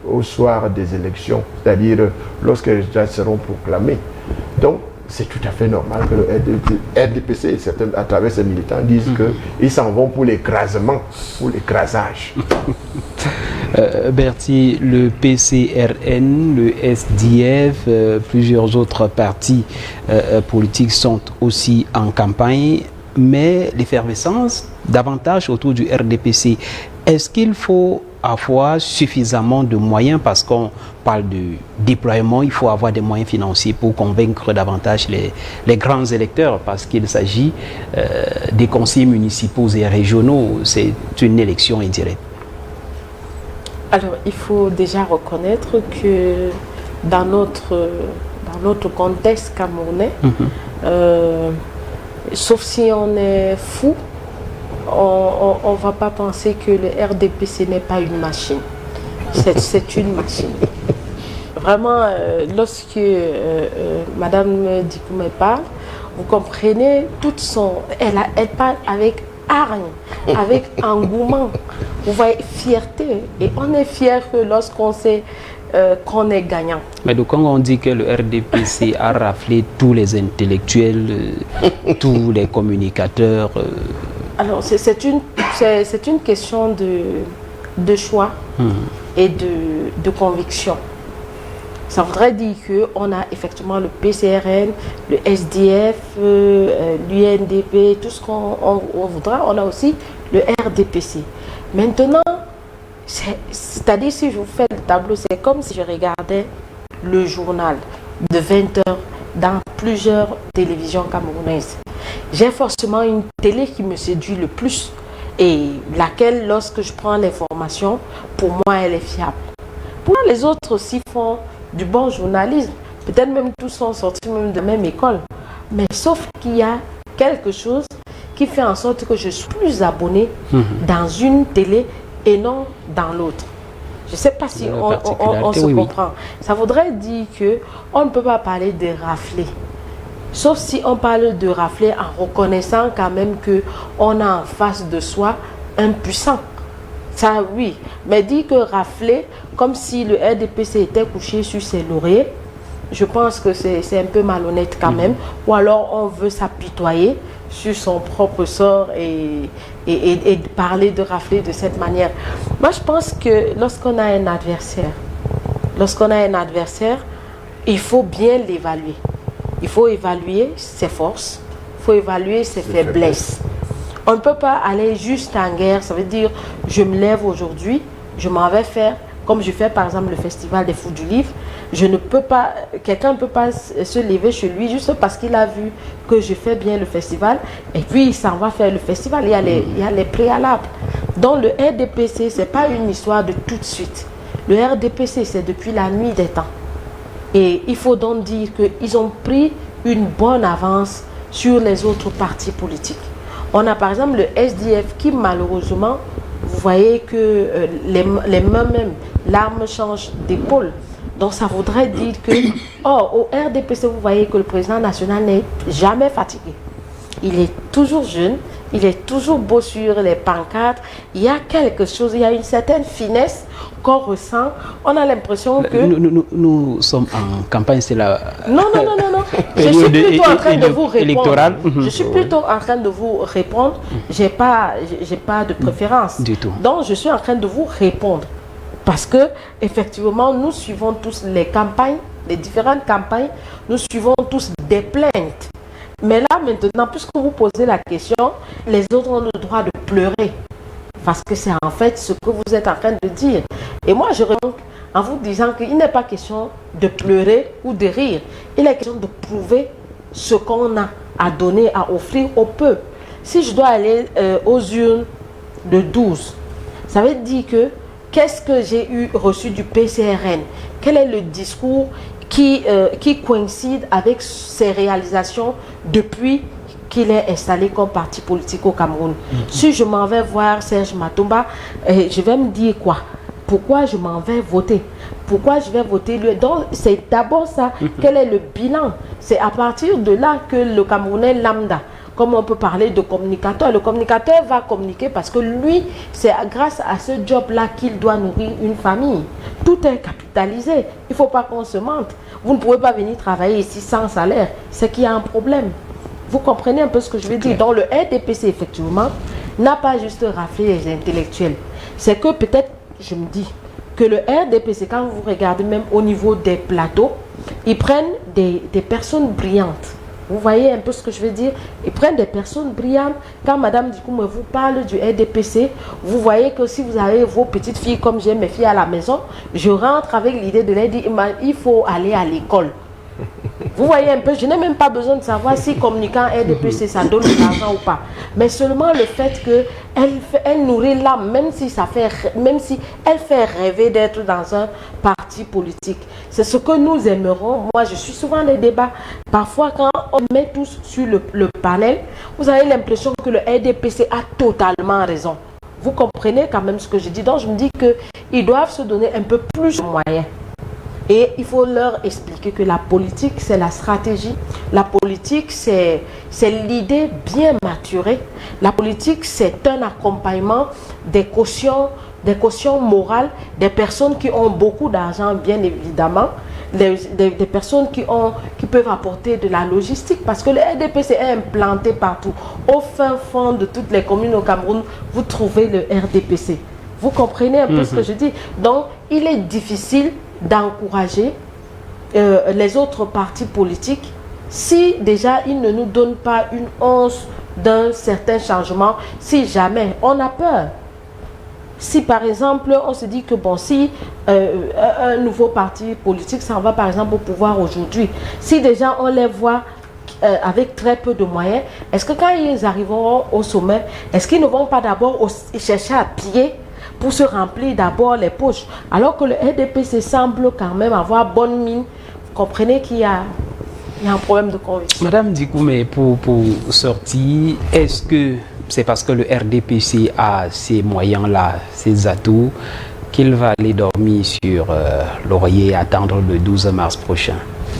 au soir des élections, c'est-à-dire lorsque les résultats seront proclamés? Donc, c'est tout à fait normal que le RDPC, à travers ses militants, disent qu'ils s'en vont pour l'écrasement, pour l'écrasage. Bertie, le PCRN, le SDF, plusieurs autres partis politiques sont aussi en campagne, mais l'effervescence davantage autour du RDPC. Est-ce qu'il faut avoir suffisamment de moyens, parce qu'on parle de déploiement, il faut avoir des moyens financiers pour convaincre davantage les grands électeurs, parce qu'il s'agit des conseillers municipaux et régionaux, c'est une élection indirecte. Alors, il faut déjà reconnaître que dans notre contexte camerounais, sauf si on est fou, on ne va pas penser que le RDPC n'est pas une machine. C'est une machine. Vraiment, lorsque Madame Dikoumé parle, vous comprenez, elle parle avec hargne, avec engouement. Vous voyez, fierté. Et on est fier lorsqu'on sait qu'on est gagnant. Mais donc quand on dit que le RDPC a raflé tous les intellectuels, tous les communicateurs... Alors, c'est une question de choix et de conviction. Ça voudrait dire qu'on a effectivement le PCRN, le SDF, l'UNDP, tout ce qu'on voudra. On a aussi le RDPC. Maintenant, c'est-à-dire si je vous fais le tableau, c'est comme si je regardais le journal. de 20 heures dans plusieurs télévisions camerounaises. J'ai forcément une télé qui me séduit le plus et laquelle, lorsque je prends l'information, pour moi, elle est fiable. Pour moi, les autres aussi font du bon journalisme. Peut-être même tous sont sortis même de la même école. Mais sauf qu'il y a quelque chose qui fait en sorte que je suis plus abonné dans une télé et non dans l'autre. Je ne sais pas si on se comprend. Ça voudrait dire qu'on ne peut pas parler de rafler. Sauf si on parle de rafler en reconnaissant quand même qu'on a en face de soi un puissant. Ça, oui. Mais dire que rafler, comme si le RDPC était couché sur ses lauriers, je pense que c'est un peu malhonnête quand même. Ou alors on veut s'apitoyer sur son propre sort et parler de rafler de cette manière. Moi, je pense que lorsqu'on a un adversaire, il faut bien l'évaluer. Il faut évaluer ses forces, il faut évaluer ses faiblesses. On ne peut pas aller juste en guerre, ça veut dire je me lève aujourd'hui, je m'en vais faire, comme je fais par exemple le festival des Fous du Livre, je ne peux pas, quelqu'un ne peut pas se lever chez lui juste parce qu'il a vu que je fais bien le festival et puis il s'en va faire le festival, il y a les préalables. Donc le RDPC, ce n'est pas une histoire de tout de suite. Le RDPC, c'est depuis la nuit des temps. Et il faut donc dire qu'ils ont pris une bonne avance sur les autres partis politiques. On a par exemple le SDF qui malheureusement, vous voyez que les mains même, l'arme change d'épaule. Donc ça voudrait dire que, au RDPC, vous voyez que le président national n'est jamais fatigué. Il est toujours jeune, il est toujours beau sur les pancartes. Il y a quelque chose, il y a une certaine finesse qu'on ressent. On a l'impression que... Nous sommes en campagne, c'est la... Non. Je suis plutôt en train de vous répondre. Je suis plutôt en train de vous répondre. J'ai pas de préférence. Du tout. Donc, je suis en train de vous répondre. Parce que, effectivement, nous suivons tous les campagnes, les différentes campagnes. Nous suivons tous des plaintes. Mais là, maintenant, puisque vous posez la question, les autres ont le droit de pleurer. Parce que c'est en fait ce que vous êtes en train de dire. Et moi, je réponds en vous disant qu'il n'est pas question de pleurer ou de rire. Il est question de prouver ce qu'on a à donner, à offrir au peuple. Si je dois aller aux urnes de 12, ça veut dire que qu'est-ce que j'ai reçu du PCRN? Quel est le discours qui coïncide avec ses réalisations depuis qu'il est installé comme parti politique au Cameroun. Si je m'en vais voir Serge Matomba, je vais me dire quoi? Pourquoi je m'en vais voter? Pourquoi je vais voter lui? Donc c'est d'abord ça. Quel est le bilan? C'est à partir de là que le Camerounais lambda, comme on peut parler de communicateur, le communicateur va communiquer parce que lui, c'est grâce à ce job-là qu'il doit nourrir une famille. Tout est capitalisé. Il ne faut pas qu'on se mente. Vous ne pouvez pas venir travailler ici sans salaire. C'est qu'il y a un problème. Vous comprenez un peu ce que je veux dire? Donc le RDPC, effectivement, n'a pas juste raflé les intellectuels. C'est que peut-être, je me dis, que le RDPC, quand vous regardez même au niveau des plateaux, ils prennent des personnes brillantes. Vous voyez un peu ce que je veux dire? Ils prennent des personnes brillantes. Quand Madame Dikoum vous parle du RDPC, vous voyez que si vous avez vos petites filles, comme j'ai mes filles à la maison, je rentre avec l'idée de leur dire, il faut aller à l'école. Vous voyez un peu, je n'ai même pas besoin de savoir si communiquant RDPC, ça donne de l'argent ou pas. Mais seulement le fait qu'elle nourrit l'âme, même si elle fait rêver d'être dans un parti politique. C'est ce que nous aimerons. Moi, je suis souvent dans les débats. Parfois, quand on met tous sur le panel, vous avez l'impression que le RDPC a totalement raison. Vous comprenez quand même ce que je dis. Donc, je me dis qu'ils doivent se donner un peu plus de moyens. Et il faut leur expliquer que la politique, c'est la stratégie. La politique, c'est l'idée bien maturée. La politique, c'est un accompagnement des cautions morales, des personnes qui ont beaucoup d'argent, bien évidemment, des personnes qui peuvent apporter de la logistique. Parce que le RDPC est implanté partout. Au fin fond de toutes les communes au Cameroun, vous trouvez le RDPC. Vous comprenez un peu ce que je dis? Donc, il est difficile d'encourager les autres partis politiques si déjà ils ne nous donnent pas une once d'un certain changement, si jamais on a peur. Si par exemple, on se dit que bon, si un nouveau parti politique s'en va par exemple au pouvoir aujourd'hui, si déjà on les voit avec très peu de moyens, est-ce que quand ils arriveront au sommet, est-ce qu'ils ne vont pas d'abord chercher à piller pour se remplir d'abord les poches, alors que le RDPC semble quand même avoir bonne mine? Vous comprenez qu'il y a un problème de conviction. Madame Dikoumé, pour sortir, est-ce que c'est parce que le RDPC a ces moyens-là, ces atouts, qu'il va aller dormir sur l'oreiller et attendre le 12 mars prochain?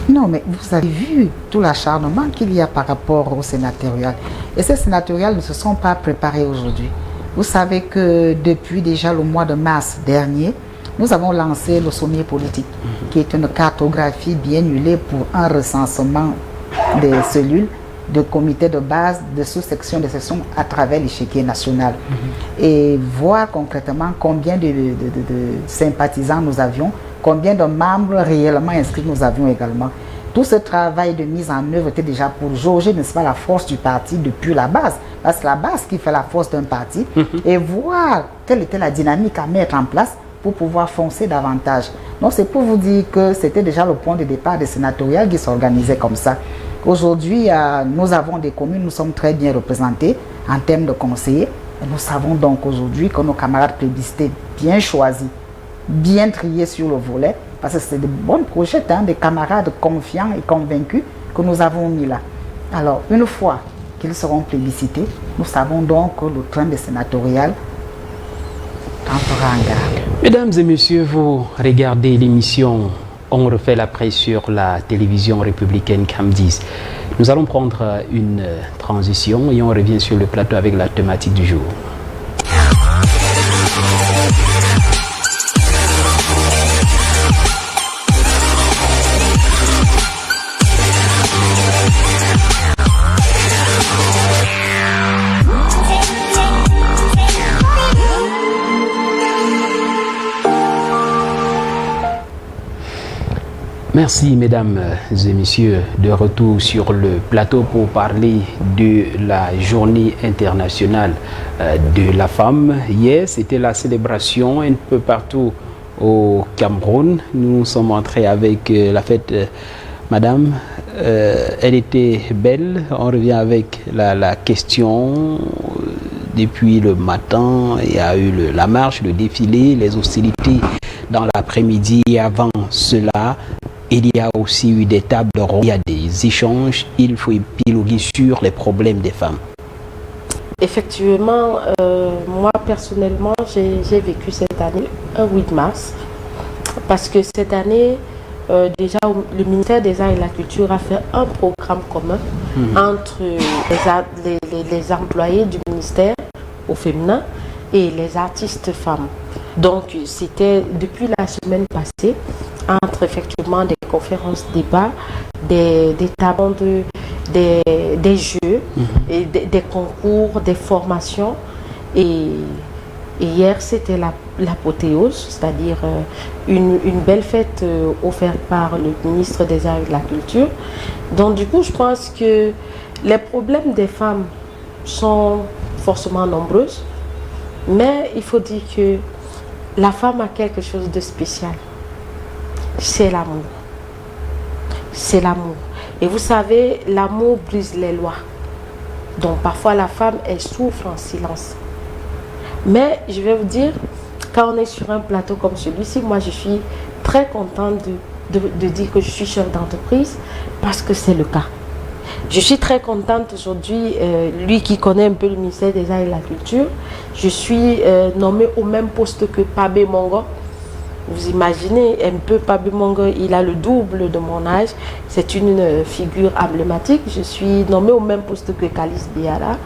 Non, mais vous avez vu tout l'acharnement qu'il y a par rapport au sénatorial. Et ces sénatoriales ne se sont pas préparés aujourd'hui. Vous savez que depuis déjà le mois de mars dernier, nous avons lancé le sommier politique, qui est une cartographie bien huilée pour un recensement des cellules, de comités de base, de sous-sections, de sections à travers l'échiquier national. Et voir concrètement combien de sympathisants nous avions, combien de membres réellement inscrits nous avions également. Tout ce travail de mise en œuvre était déjà pour jauger, n'est-ce pas, la force du parti depuis la base. Parce que la base qui fait la force d'un parti, et voir quelle était la dynamique à mettre en place pour pouvoir foncer davantage. Donc c'est pour vous dire que c'était déjà le point de départ des sénatoriales qui s'organisaient comme ça. Aujourd'hui, nous avons des communes, nous sommes très bien représentés en termes de conseillers. Et nous savons donc aujourd'hui que nos camarades plébiscités bien choisis, bien triés sur le volet, parce que c'est de bonnes projettes, des camarades confiants et convaincus que nous avons mis là. Alors, une fois qu'ils seront plébiscités, nous savons donc que le train des sénatoriales tentera en garde. Mesdames et messieurs, vous regardez l'émission On refait la presse sur la télévision républicaine CAM10. Nous allons prendre une transition et on revient sur le plateau avec la thématique du jour. Merci mesdames et messieurs, de retour sur le plateau pour parler de la journée internationale de la femme. Hier, c'était la célébration un peu partout au Cameroun. Nous sommes entrés avec la fête. Madame, elle était belle. On revient avec la question. Depuis le matin, il y a eu la marche, le défilé, les hostilités dans l'après-midi. Et avant cela, il y a aussi eu des tables rondes, il y a des échanges, il faut épiloguer sur les problèmes des femmes. Effectivement, moi personnellement, j'ai vécu cette année un 8 mars, parce que cette année, déjà le ministère des Arts et de la Culture a fait un programme commun entre les employés du ministère au féminin et les artistes femmes. Donc c'était depuis la semaine passée, entre effectivement des conférences débats, des tables des jeux, et des concours, des formations. Et hier c'était l'apothéose, c'est-à-dire une belle fête offerte par le ministre des Arts et de la Culture. Donc du coup je pense que les problèmes des femmes sont forcément nombreux, mais il faut dire que la femme a quelque chose de spécial. C'est l'amour. C'est l'amour. Et vous savez, l'amour brise les lois. Donc parfois la femme, elle souffre en silence. Mais je vais vous dire, quand on est sur un plateau comme celui-ci, moi je suis très contente de dire que je suis chef d'entreprise parce que c'est le cas. Je suis très contente aujourd'hui, lui qui connaît un peu le ministère des Arts et de la Culture, je suis nommée au même poste que Pabé Mongo. Vous imaginez un peu, Pabé Mongo, il a le double de mon âge, c'est une figure emblématique. Je suis nommée au même poste que Kalis Biara,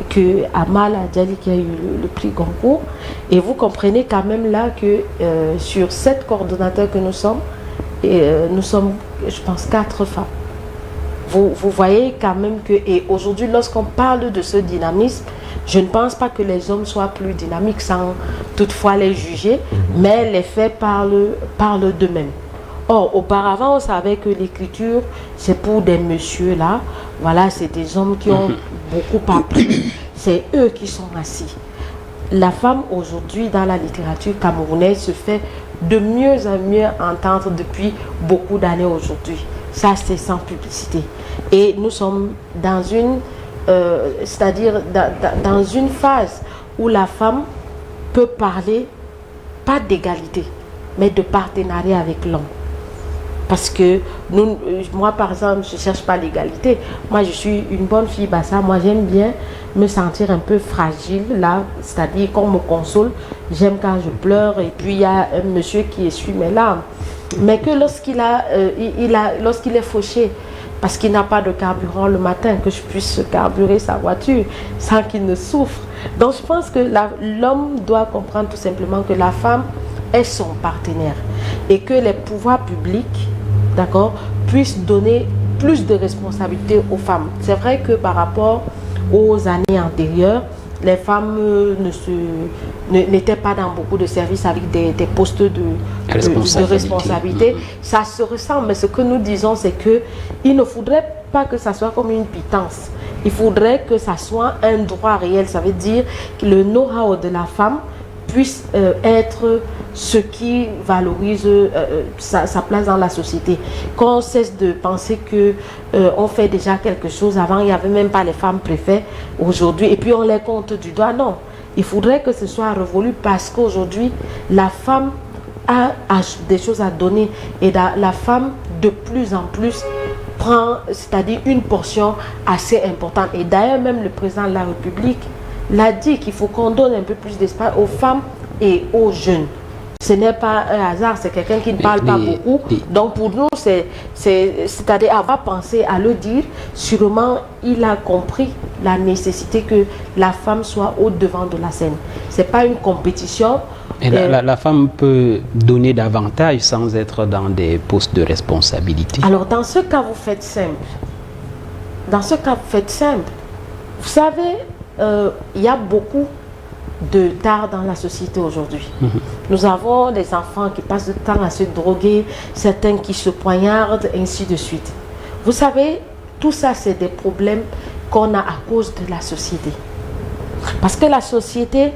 que Amal Adjali qui a eu le prix Goncourt. Et vous comprenez quand même là que sur 7 coordonnateurs que nous sommes, je pense, 4 femmes. Vous voyez quand même que, et aujourd'hui lorsqu'on parle de ce dynamisme, je ne pense pas que les hommes soient plus dynamiques sans toutefois les juger, mais les faits parlent d'eux-mêmes. Or, auparavant, on savait que l'écriture, c'est pour des messieurs là, voilà, c'est des hommes qui ont beaucoup appris, c'est eux qui sont assis. la femme aujourd'hui dans la littérature camerounaise se fait de mieux en mieux entendre depuis beaucoup d'années aujourd'hui. Ça, c'est sans publicité. Et nous sommes dans une, c'est-à-dire dans une phase où la femme peut parler, pas d'égalité, mais de partenariat avec l'homme. Parce que moi, par exemple, je ne cherche pas l'égalité. Moi, je suis une bonne fille bassa. Moi, j'aime bien me sentir un peu fragile, là. C'est-à-dire qu'on me console. J'aime quand je pleure. Et puis, il y a un monsieur qui essuie mes larmes. Mais que lorsqu'il est fauché, parce qu'il n'a pas de carburant le matin, que je puisse carburer sa voiture sans qu'il ne souffre. Donc, je pense que l'homme doit comprendre tout simplement que la femme est son partenaire. Et que les pouvoirs publics, d'accord, puissent donner plus de responsabilités aux femmes. C'est vrai que par rapport aux années antérieures, les femmes n'étaient pas dans beaucoup de services avec des postes de responsabilité. Ça se ressent, mais ce que nous disons, c'est qu'il ne faudrait pas que ça soit comme une pitance. Il faudrait que ça soit un droit réel. Ça veut dire que le know-how de la femme puisse être ce qui valorise sa place dans la société. Qu'on cesse de penser que on fait déjà quelque chose. Avant, il n'y avait même pas les femmes préfets aujourd'hui. Et puis, on les compte du doigt. Non. Il faudrait que ce soit révolu parce qu'aujourd'hui, la femme a des choses à donner. Et la femme, de plus en plus, prend, c'est-à-dire une portion assez importante. Et d'ailleurs, même le président de la République l'a dit qu'il faut qu'on donne un peu plus d'espace aux femmes et aux jeunes. Ce n'est pas un hasard, c'est quelqu'un qui ne parle pas beaucoup. Donc pour nous, c'est-à-dire avoir pensé à le dire, sûrement il a compris la nécessité que la femme soit au devant de la scène. Ce n'est pas une compétition. Et la femme peut donner davantage sans être dans des postes de responsabilité. Alors dans ce cas, vous faites simple. Dans ce cas, vous faites simple. Vous savez, il y a beaucoup de tard dans la société aujourd'hui. Nous avons des enfants qui passent le temps à se droguer, certains qui se poignardent, ainsi de suite. Vous savez, tout ça, c'est des problèmes qu'on a à cause de la société. Parce que la société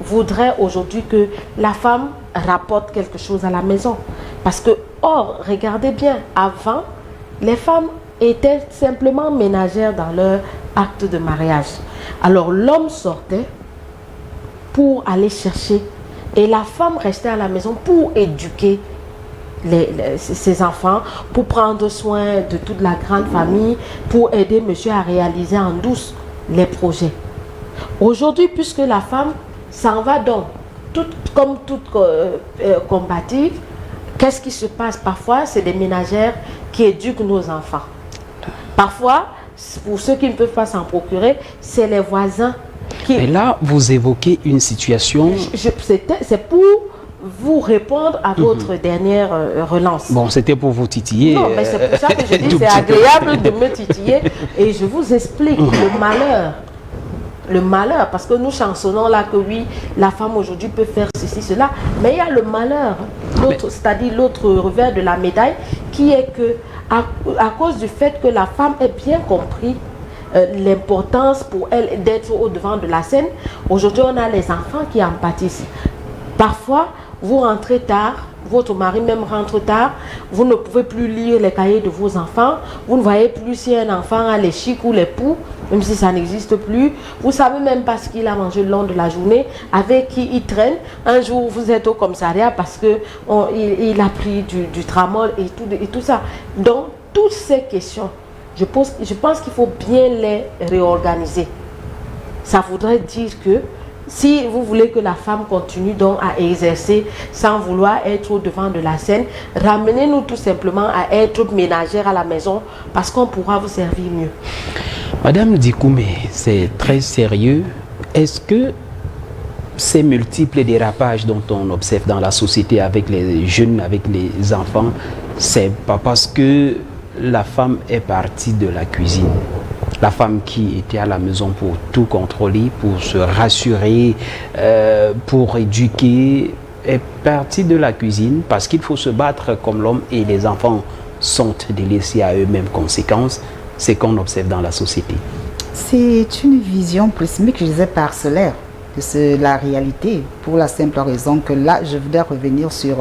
voudrait aujourd'hui que la femme rapporte quelque chose à la maison. Parce que, or, regardez bien, avant, les femmes étaient simplement ménagères dans leur acte de mariage. Alors l'homme sortait pour aller chercher et la femme restait à la maison pour éduquer ses enfants, pour prendre soin de toute la grande famille, pour aider monsieur à réaliser en douce les projets. Aujourd'hui, puisque la femme s'en va donc, comme toute combative, qu'est-ce qui se passe? Parfois, c'est des ménagères qui éduquent nos enfants. Parfois, pour ceux qui ne peuvent pas s'en procurer, c'est les voisins qui... Et là, vous évoquez une situation... C'est pour vous répondre à votre dernière relance. Bon, c'était pour vous titiller. Non, mais c'est pour ça que je dis c'est agréable de me titiller. Et je vous explique le malheur. Le malheur, parce que nous chansonnons là que oui, la femme aujourd'hui peut faire ceci, cela. Mais il y a le malheur, c'est-à-dire l'autre revers de la médaille, qui est que à cause du fait que la femme ait bien compris l'importance pour elle d'être au devant de la scène, aujourd'hui on a les enfants qui en pâtissent. Parfois, vous rentrez tard, votre mari même rentre tard, vous ne pouvez plus lire les cahiers de vos enfants, vous ne voyez plus si un enfant a les chics ou les poux, même si ça n'existe plus, vous ne savez même pas ce qu'il a mangé le long de la journée, avec qui il traîne. Un jour, vous êtes au commissariat parce qu'il a pris du tramol et tout ça. Donc, toutes ces questions, je pense qu'il faut bien les réorganiser. Ça voudrait dire que si vous voulez que la femme continue donc à exercer sans vouloir être au devant de la scène, ramenez-nous tout simplement à être ménagère à la maison parce qu'on pourra vous servir mieux. Madame Dikoumé, c'est très sérieux. Est-ce que ces multiples dérapages dont on observe dans la société avec les jeunes, avec les enfants, c'est pas parce que la femme est partie de la cuisine? La femme qui était à la maison pour tout contrôler, pour se rassurer, pour éduquer, est partie de la cuisine parce qu'il faut se battre comme l'homme et les enfants sont délaissés à eux-mêmes. Conséquence, c'est qu'on observe dans la société. C'est une vision prismique, je disais parcellaire. de la réalité, pour la simple raison que là, je voudrais revenir sur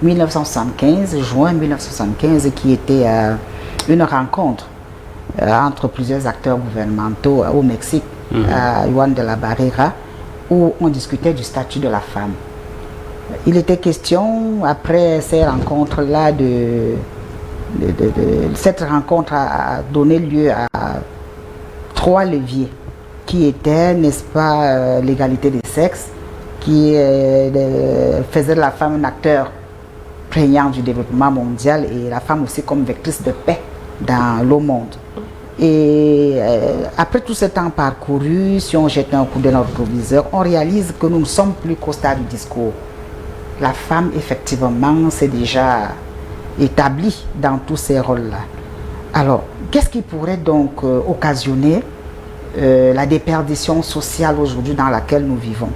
1975, juin 1975, qui était une rencontre entre plusieurs acteurs gouvernementaux au Mexique, à Juan de la Barrera, où on discutait du statut de la femme. Il était question, après ces rencontres-là, cette rencontre a donné lieu à 3 leviers qui étaient, n'est-ce pas, l'égalité des sexes, qui faisait de la femme un acteur prégnant du développement mondial et la femme aussi comme vectrice de paix dans le monde. Et après tout ce temps parcouru, si on jette un coup d'œil dans notre proviseur, on réalise que nous ne sommes plus qu'au stade du discours. La femme, effectivement, s'est déjà établie dans tous ces rôles-là. Alors, qu'est-ce qui pourrait donc occasionner la déperdition sociale aujourd'hui dans laquelle nous vivons?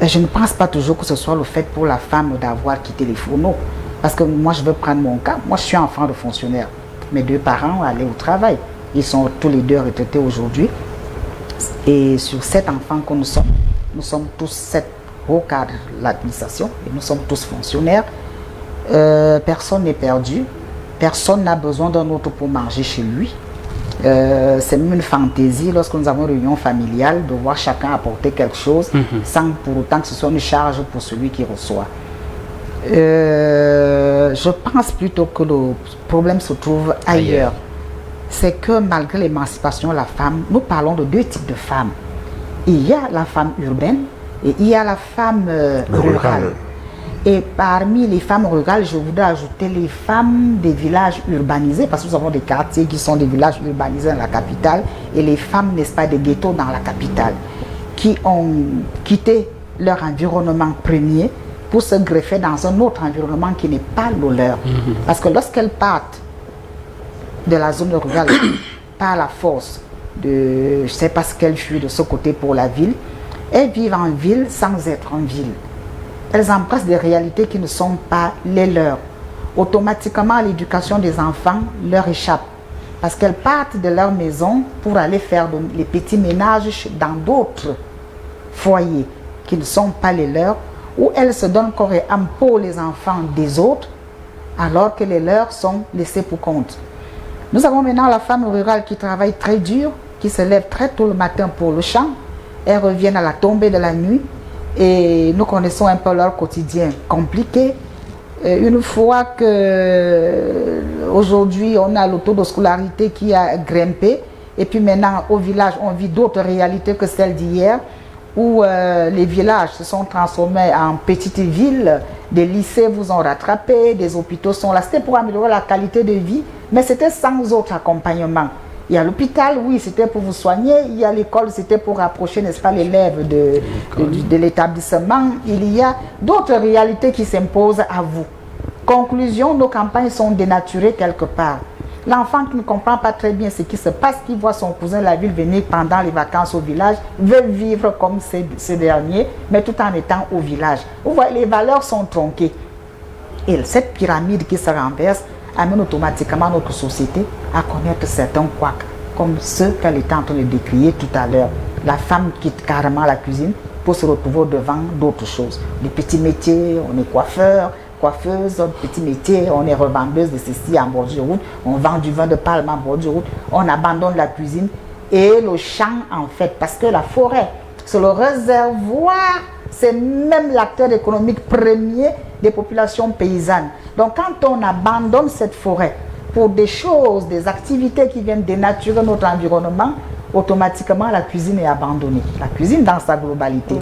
Je ne pense pas toujours que ce soit le fait pour la femme d'avoir quitté les fourneaux. Parce que moi, je veux prendre mon cas. Moi, je suis enfant de fonctionnaire. Mes 2 parents allaient au travail. Ils sont tous les 2 retraités aujourd'hui. Et sur 7 enfants que nous sommes tous 7 hauts cadres de l'administration. Et nous sommes tous fonctionnaires. Personne n'est perdu. Personne n'a besoin d'un autre pour manger chez lui. C'est même une fantaisie lorsque nous avons une réunion familiale de voir chacun apporter quelque chose sans pour autant que ce soit une charge pour celui qui reçoit. Je pense plutôt que le problème se trouve ailleurs. C'est que malgré l'émancipation de la femme, nous parlons de 2 types de femmes. Il y a la femme urbaine et il y a la femme rurale. Et parmi les femmes rurales, je voudrais ajouter les femmes des villages urbanisés, parce que nous avons des quartiers qui sont des villages urbanisés dans la capitale, et les femmes, n'est-ce pas, des ghettos dans la capitale, qui ont quitté leur environnement premier pour se greffer dans un autre environnement qui n'est pas le leur. Parce que lorsqu'elles partent de la zone rurale par la force de, je ne sais pas ce qu'elles fuient de ce côté pour la ville, elles vivent en ville sans être en ville. Elles embrassent des réalités qui ne sont pas les leurs. Automatiquement, l'éducation des enfants leur échappe. Parce qu'elles partent de leur maison pour aller faire les petits ménages dans d'autres foyers qui ne sont pas les leurs, où elles se donnent corps et âme pour les enfants des autres, alors que les leurs sont laissés pour compte. Nous avons maintenant la femme rurale qui travaille très dur, qui se lève très tôt le matin pour le champ. Elles reviennent à la tombée de la nuit. Et nous connaissons un peu leur quotidien compliqué. Une fois que aujourd'hui on a le taux de scolarité qui a grimpé, et puis maintenant au village on vit d'autres réalités que celles d'hier, où les villages se sont transformés en petites villes, des lycées vous ont rattrapé, des hôpitaux sont là. C'était pour améliorer la qualité de vie, mais c'était sans autre accompagnement. Il y a l'hôpital, oui, c'était pour vous soigner. Il y a l'école, c'était pour rapprocher, n'est-ce pas, l'élève de l'établissement. Il y a d'autres réalités qui s'imposent à vous. Conclusion, nos campagnes sont dénaturées quelque part. L'enfant qui ne comprend pas très bien ce qui se passe, qui voit son cousin de la ville venir pendant les vacances au village, veut vivre comme ces derniers, mais tout en étant au village. Vous voyez, les valeurs sont tronquées. Et cette pyramide qui se renverse amène automatiquement notre société à connaître certains couacs, comme ceux qu'elle était en train de décrire tout à l'heure. La femme quitte carrément la cuisine pour se retrouver devant d'autres choses. Les petits métiers, on est coiffeur, coiffeuse, petits métiers, on est revendeuse de ceci en bord de route, on vend du vin de palme en bord de route, on abandonne la cuisine et le champ en fait, parce que la forêt, c'est le réservoir, c'est même l'acteur économique premier des populations paysannes. Donc quand on abandonne cette forêt pour des choses, des activités qui viennent dénaturer notre environnement, automatiquement la cuisine est abandonnée. La cuisine dans sa globalité.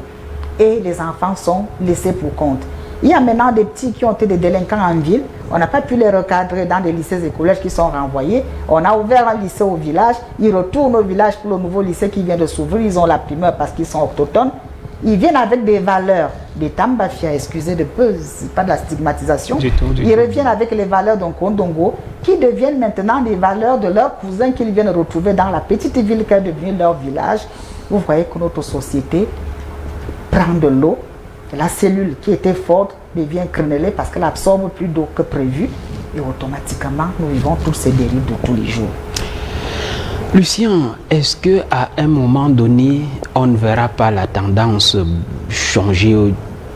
Et les enfants sont laissés pour compte. Il y a maintenant des petits qui ont été des délinquants en ville. On n'a pas pu les recadrer dans des lycées et collèges qui sont renvoyés. On a ouvert un lycée au village. Ils retournent au village pour le nouveau lycée qui vient de s'ouvrir. Ils ont la primeur parce qu'ils sont autochtones. Ils viennent avec des valeurs, des tambafia, excusez de peu, c'est pas de la stigmatisation. Ils reviennent avec les valeurs d'un Kondongo qui deviennent maintenant les valeurs de leurs cousins qu'ils viennent retrouver dans la petite ville qui est devenue leur village. Vous voyez que notre société prend de l'eau. La cellule qui était forte devient crénelée parce qu'elle absorbe plus d'eau que prévu. Et automatiquement, nous vivons toutes ces dérives de tous les jours. Lucien, est-ce qu'à un moment donné, on ne verra pas la tendance changer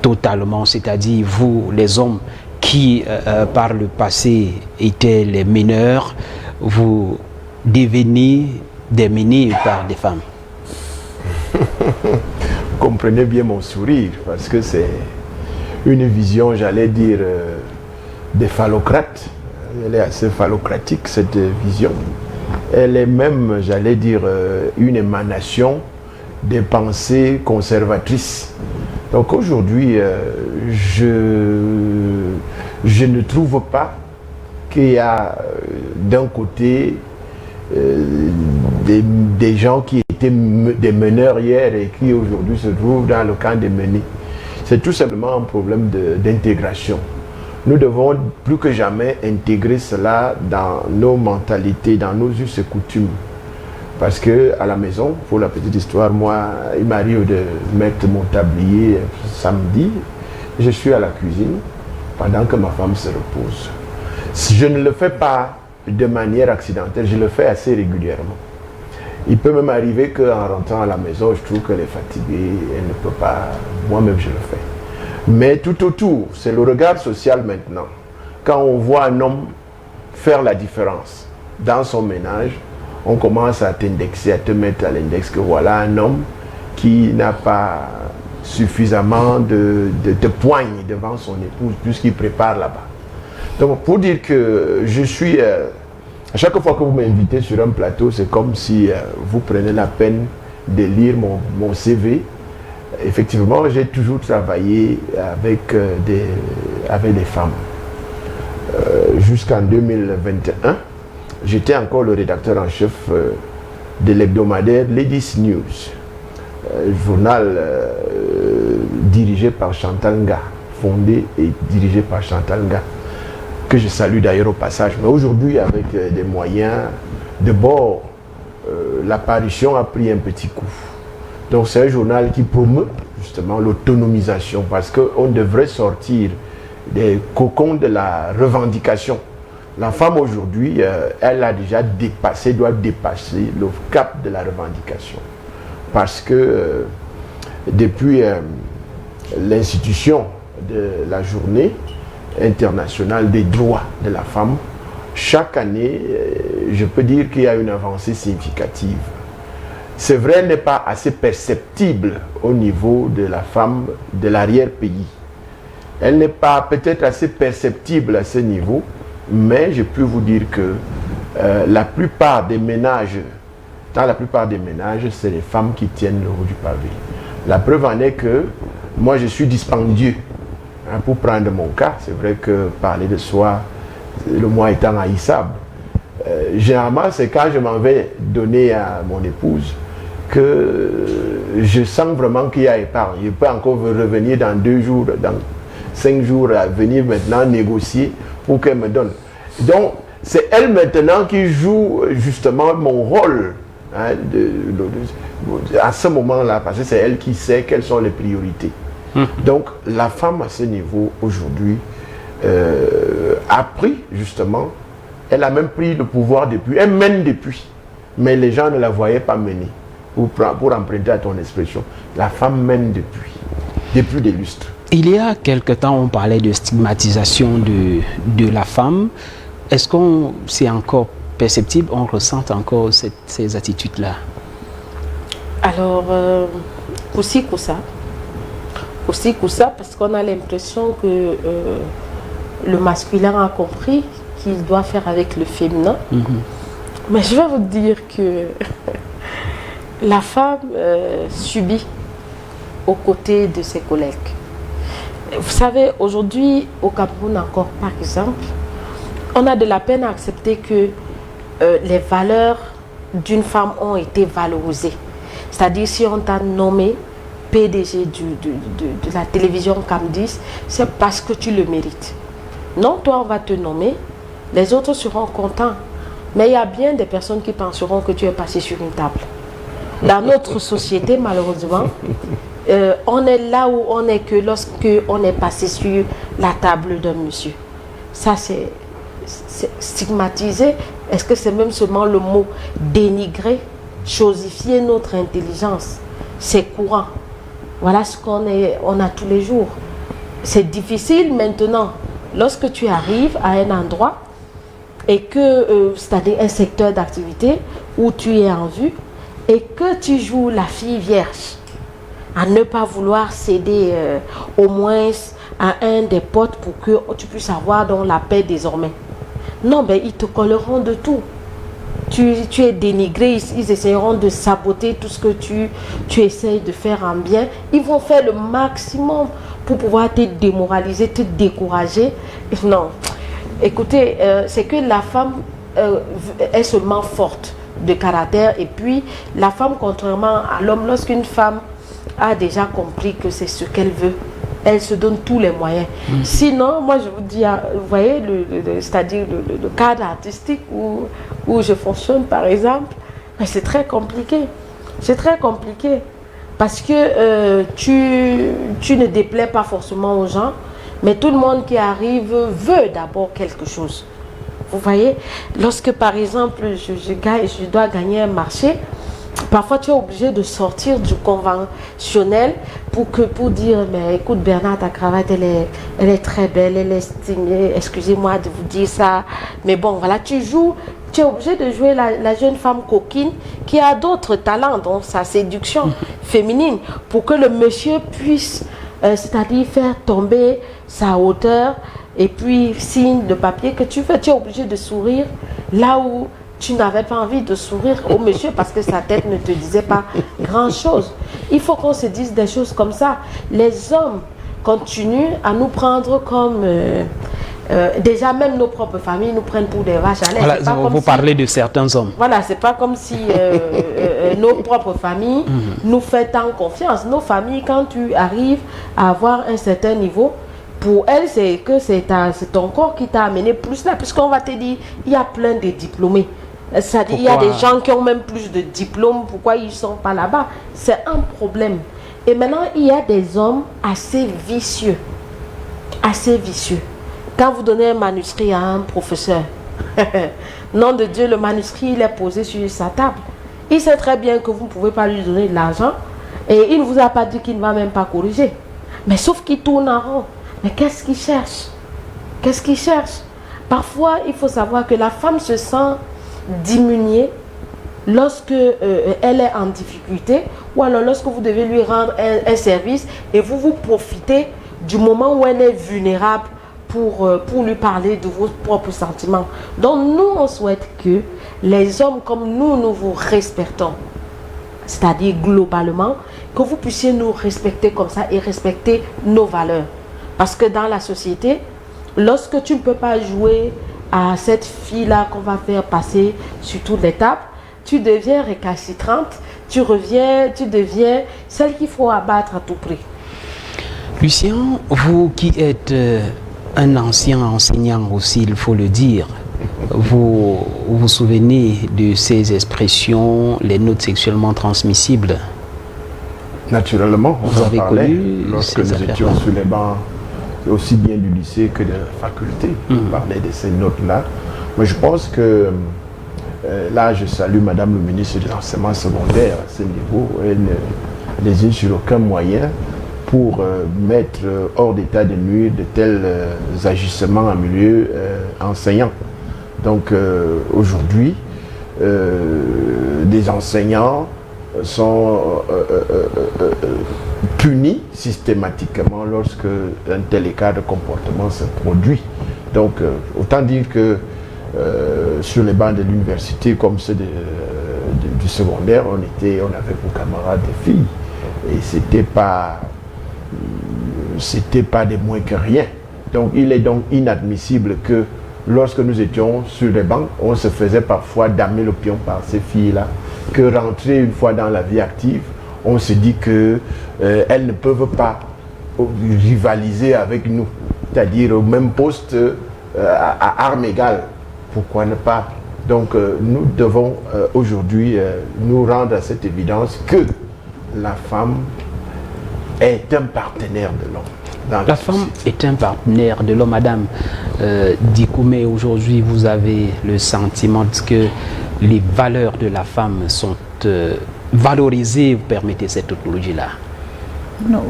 totalement, c'est-à-dire vous, les hommes qui par le passé étaient les meneurs, vous devenez des menés par des femmes? Comprenez bien mon sourire, parce que c'est une vision, j'allais dire, des phallocrates. Elle est assez phallocratique, cette vision. Elle est même, j'allais dire, une émanation des pensées conservatrices. Donc aujourd'hui, je ne trouve pas qu'il y a d'un côté des gens qui étaient des meneurs hier et qui aujourd'hui se trouvent dans le camp des menés. C'est tout simplement un problème d'intégration. Nous devons plus que jamais intégrer cela dans nos mentalités, dans nos us et coutumes. Parce que à la maison, pour la petite histoire, moi, il m'arrive de mettre mon tablier samedi. Je suis à la cuisine pendant que ma femme se repose. Je ne le fais pas de manière accidentelle, je le fais assez régulièrement. Il peut même arriver qu'en rentrant à la maison, je trouve qu'elle est fatiguée, elle ne peut pas, moi-même je le fais. Mais tout autour, c'est le regard social maintenant. Quand on voit un homme faire la différence dans son ménage, on commence à t'indexer, à te mettre à l'index que voilà un homme qui n'a pas suffisamment de poigne devant son épouse puisqu'il prépare là-bas. Donc pour dire que je suis... à chaque fois que vous m'invitez sur un plateau, c'est comme si vous prenez la peine de lire mon CV. Effectivement, j'ai toujours travaillé avec des femmes. Jusqu'en 2021, j'étais encore le rédacteur en chef de l'hebdomadaire Ladies News, journal dirigé par Chantal Nga, fondé et dirigé par Chantal Nga, que je salue d'ailleurs au passage. Mais aujourd'hui, avec des moyens de bord, l'apparition a pris un petit coup. Donc c'est un journal qui promeut justement l'autonomisation, parce qu'on devrait sortir des cocons de la revendication. La femme aujourd'hui, elle a déjà dépassé, doit dépasser le cap de la revendication. Parce que depuis l'institution de la journée internationale des droits de la femme, chaque année, je peux dire qu'il y a une avancée significative. C'est vrai, elle n'est pas assez perceptible au niveau de la femme de l'arrière-pays. Elle n'est pas peut-être assez perceptible à ce niveau, mais je peux vous dire que la plupart des ménages, dans la plupart des ménages, c'est les femmes qui tiennent le haut du pavé. La preuve en est que moi, je suis dispendieux. Hein, pour prendre mon cas, c'est vrai que parler de soi, le mois étant haïssable, généralement, c'est quand je m'en vais donner à mon épouse que je sens vraiment qu'il y a épargne. Je peux encore revenir dans 2 jours, dans 5 jours, à venir maintenant négocier pour qu'elle me donne. Donc, c'est elle maintenant qui joue justement mon rôle hein, à ce moment-là, parce que c'est elle qui sait quelles sont les priorités. Donc, la femme à ce niveau, aujourd'hui, a pris justement, elle a même pris le pouvoir depuis, elle mène depuis, mais les gens ne la voyaient pas mener. Pour emprunter à ton expression, la femme mène depuis des lustres. Il y a quelque temps, on parlait de stigmatisation de la femme. Est-ce qu'on c'est encore perceptible, on ressent encore ces attitudes-là? Alors, aussi ça, parce qu'on a l'impression que le masculin a compris qu'il doit faire avec le féminin. Mais je vais vous dire que la femme subit aux côtés de ses collègues. Vous savez, aujourd'hui, au Cameroun encore, par exemple, on a de la peine à accepter que les valeurs d'une femme ont été valorisées. C'est-à-dire, si on t'a nommé PDG de la télévision CAM10, c'est parce que tu le mérites. Non, toi, on va te nommer, les autres seront contents. Mais il y a bien des personnes qui penseront que tu es passé sur une table. Dans notre société, malheureusement, on est là où on est que lorsque on est passé sur la table d'un monsieur. Ça, c'est stigmatisé Est-ce que c'est même seulement le mot dénigrer, chosifier notre intelligence? C'est courant. Voilà ce qu'on a tous les jours. C'est difficile maintenant. Lorsque tu arrives à un endroit et que, c'est-à-dire un secteur d'activité où tu es en vue et que tu joues la fille vierge, à ne pas vouloir céder au moins à un des potes pour que tu puisses avoir donc la paix désormais. Non, ben ils te colleront de tout. Tu es dénigré, ils essaieront de saboter tout ce que tu essayes de faire en bien. Ils vont faire le maximum pour pouvoir te démoraliser, te décourager. Non. Écoutez, c'est que la femme est seulement forte de caractère. Et puis, la femme, contrairement à l'homme, lorsqu'une femme a déjà compris que c'est ce qu'elle veut, elle se donne tous les moyens. Sinon, moi je vous dis, vous voyez, c'est-à-dire le cadre artistique où je fonctionne par exemple, c'est très compliqué. C'est très compliqué. Parce que tu ne déplais pas forcément aux gens, mais tout le monde qui arrive veut d'abord quelque chose. Vous voyez, lorsque par exemple je dois gagner un marché, parfois tu es obligé de sortir du conventionnel pour dire, mais écoute Bernard, ta cravate elle est très belle, elle est stylée, excusez-moi de vous dire ça, mais bon voilà, tu es obligé de jouer la jeune femme coquine qui a d'autres talents, donc sa séduction féminine, pour que le monsieur puisse, c'est-à-dire faire tomber sa hauteur, et puis signe de papier que tu veux, tu es obligé de sourire là où tu n'avais pas envie de sourire au monsieur parce que sa tête ne te disait pas grand-chose. Il faut qu'on se dise des choses comme ça. Les hommes continuent à nous prendre comme... déjà, même nos propres familles nous prennent pour des vaches à lait. Voilà, vous parlez de certains hommes. Voilà, c'est pas comme si nos propres familles nous font tant confiance. Nos familles, quand tu arrives à avoir un certain niveau, pour elles, c'est que c'est ton corps qui t'a amené plus là, puisqu'on va te dire, il y a plein de diplômés. C'est-à-dire, il y a des gens qui ont même plus de diplômes, pourquoi ils ne sont pas là-bas? C'est un problème. Et maintenant, il y a des hommes assez vicieux. Assez vicieux. Quand vous donnez un manuscrit à un professeur, nom de Dieu, le manuscrit, il est posé sur sa table. Il sait très bien que vous ne pouvez pas lui donner de l'argent et il ne vous a pas dit qu'il ne va même pas corriger. Mais sauf qu'il tourne en rond. Mais qu'est-ce qu'il cherche? Qu'est-ce qu'il cherche? Parfois, il faut savoir que la femme se sent diminuée lorsque elle est en difficulté ou alors lorsque vous devez lui rendre un service et vous profitez du moment où elle est vulnérable pour lui parler de vos propres sentiments. Donc, nous, on souhaite que les hommes comme nous vous respectons. C'est-à-dire globalement, que vous puissiez nous respecter comme ça et respecter nos valeurs. Parce que dans la société, lorsque tu ne peux pas jouer à cette fille-là qu'on va faire passer sur toutes les tables, tu deviens récalcitrante, tu deviens celle qu'il faut abattre à tout prix. Lucien, vous qui êtes un ancien enseignant aussi, il faut le dire, vous vous souvenez de ces expressions, les notes sexuellement transmissibles? Naturellement, vous avez connu lorsque nous étions sur les bancs, aussi bien du lycée que de la faculté. On parlait de ces notes-là. Mais je pense que là, je salue Madame le ministre de l'enseignement secondaire à ce niveau. Elle n'hésite sur aucun moyen pour mettre hors d'état de nuire de tels agissements en milieu enseignant. Donc aujourd'hui, des enseignants sont punis systématiquement lorsque un tel écart de comportement se produit. Donc autant dire que sur les bancs de l'université comme ceux du secondaire, on avait pour camarades des filles et c'était pas des moins que rien. Donc il est donc inadmissible que lorsque nous étions sur les bancs, on se faisait parfois damer le pion par ces filles-là, que rentrer une fois dans la vie active, on se dit qu'elles ne peuvent pas rivaliser avec nous, c'est-à-dire au même poste à armes égales. Pourquoi ne pas? Donc nous devons aujourd'hui nous rendre à cette évidence que la femme est un partenaire de l'homme. dans La femme est un partenaire de l'homme. Madame Dikoumé, aujourd'hui, vous avez le sentiment que les valeurs de la femme sont valorisées, vous permettez cette tautologie-là? Non,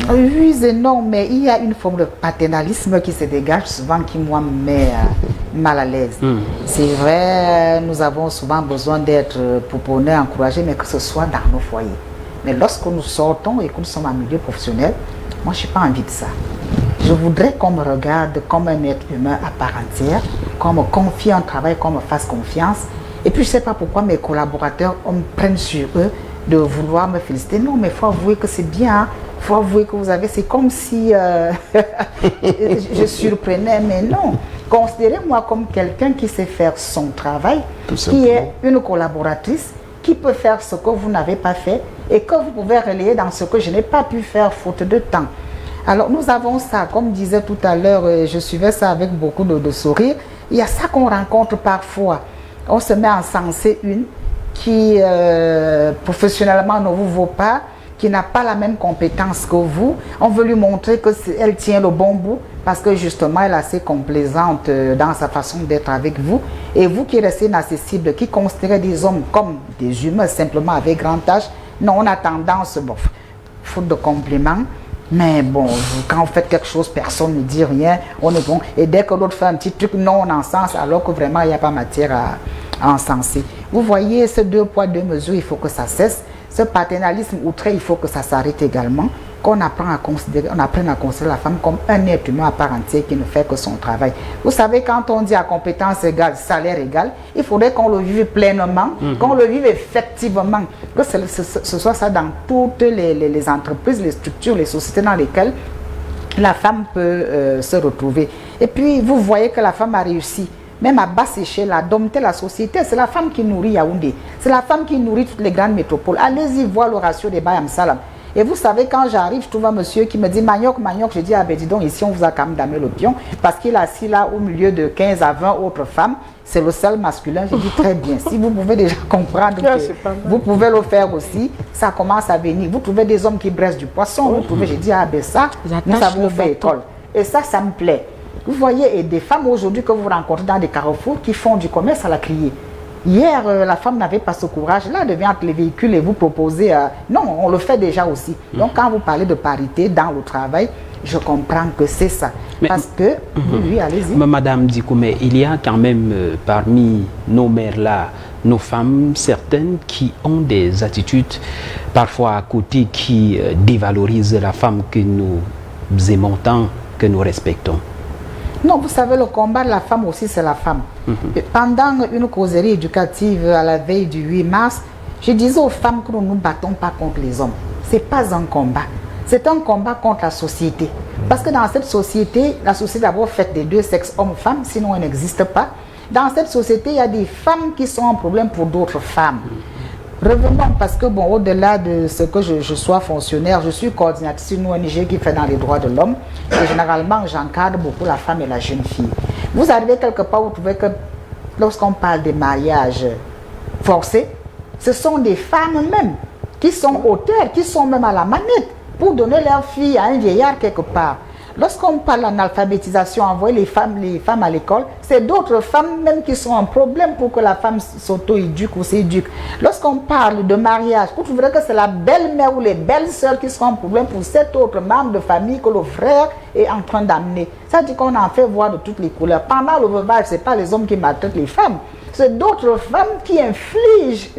oui et non, mais il y a une forme de paternalisme qui se dégage souvent qui, moi, me met mal à l'aise. C'est vrai, nous avons souvent besoin d'être pouponnés, encouragés, mais que ce soit dans nos foyers. Mais lorsque nous sortons et que nous sommes en milieu professionnel, moi, je n'ai pas envie de ça. Je voudrais qu'on me regarde comme un être humain à part entière, qu'on me confie un travail, qu'on me fasse confiance. Et puis, je ne sais pas pourquoi mes collaborateurs me prennent sur eux de vouloir me féliciter. Non, mais il faut avouer que c'est bien. Il faut avouer que vous avez... C'est comme si je surprenais, mais non. Considérez-moi comme quelqu'un qui sait faire son travail, qui est une collaboratrice, qui peut faire ce que vous n'avez pas fait et que vous pouvez relayer dans ce que je n'ai pas pu faire faute de temps. Alors nous avons ça, comme disait tout à l'heure, je suivais ça avec beaucoup de sourire. Il y a ça qu'on rencontre parfois. On se met à encenser une qui professionnellement ne vous vaut pas, qui n'a pas la même compétence que vous. On veut lui montrer qu'elle tient le bon bout parce que justement elle est assez complaisante dans sa façon d'être avec vous. Et vous qui restez inaccessible, qui considérez des hommes comme des humains simplement avec grand H, non, on a tendance, bon, faute de compliments, mais bon, quand vous faites quelque chose, personne ne dit rien, on est bon. Et dès que l'autre fait un petit truc, non, on encense, alors que vraiment il n'y a pas matière à encenser. Vous voyez, ce 2 poids 2 mesures, il faut que ça cesse. Ce paternalisme outré, il faut que ça s'arrête également. Qu'on apprenne à considérer la femme comme un être humain à part entière qui ne fait que son travail. Vous savez, quand on dit à compétence égale, salaire égal, il faudrait qu'on le vive pleinement, qu'on le vive effectivement. Que ce soit ça dans toutes les entreprises, les structures, les sociétés dans lesquelles la femme peut se retrouver. Et puis, vous voyez que la femme a réussi. Même à basse échelle, à dompter la société, c'est la femme qui nourrit Yaoundé. C'est la femme qui nourrit toutes les grandes métropoles. Allez-y voir le ratio des Bayam Salam. Et vous savez, quand j'arrive, je trouve un monsieur qui me dit Manioc, Manioc. Je dis, ah ben dis donc, ici on vous a quand même damé le pion. Parce qu'il est assis là au milieu de 15 à 20 autres femmes. C'est le seul masculin. Je dis très bien. Si vous pouvez déjà comprendre que vous pouvez le faire aussi, ça commence à venir. Vous trouvez des hommes qui brassent du poisson. Vous trouvez, je dis, ah ben ça, nous avons fait école. Et ça me plaît. Vous voyez, et des femmes aujourd'hui que vous rencontrez dans des carrefours qui font du commerce à la criée. Hier, la femme n'avait pas ce courage-là de venir entre les véhicules et vous proposer... Non, on le fait déjà aussi. Donc, quand vous parlez de parité dans le travail, je comprends que c'est ça. Mais, parce que... Oui, allez-y. Madame Dikoumé, il y a quand même parmi nos mères-là, nos femmes, certaines qui ont des attitudes parfois à côté qui dévalorisent la femme que nous aimons tant, que nous respectons. Non, vous savez, le combat de la femme aussi, c'est la femme. Pendant une causerie éducative à la veille du 8 mars, je disais aux femmes que nous ne nous battons pas contre les hommes. Ce n'est pas un combat. C'est un combat contre la société. Parce que dans cette société, la société d'abord faite des deux sexes, hommes-femmes, sinon elle n'existe pas. Dans cette société, il y a des femmes qui sont un problème pour d'autres femmes. Revenons, parce que bon, au-delà de ce que je sois fonctionnaire, je suis coordinatrice d'une ONG qui fait dans les droits de l'homme. Et généralement, j'encadre beaucoup la femme et la jeune fille. Vous arrivez quelque part, vous trouvez que lorsqu'on parle des mariages forcés, ce sont des femmes même qui sont auteurs, qui sont même à la manette pour donner leur fille à un vieillard quelque part. Lorsqu'on parle d'analphabétisation, envoyer les femmes à l'école, c'est d'autres femmes même qui sont un problème pour que la femme s'auto-éduque ou s'éduque. Lorsqu'on parle de mariage, vous trouverez que c'est la belle-mère ou les belles-sœurs qui sont un problème pour cet autre membre de famille que le frère est en train d'amener. Ça dit qu'on en fait voir de toutes les couleurs. Pendant le veuvage, ce n'est pas les hommes qui maltraitent les femmes. C'est d'autres femmes qui infligent,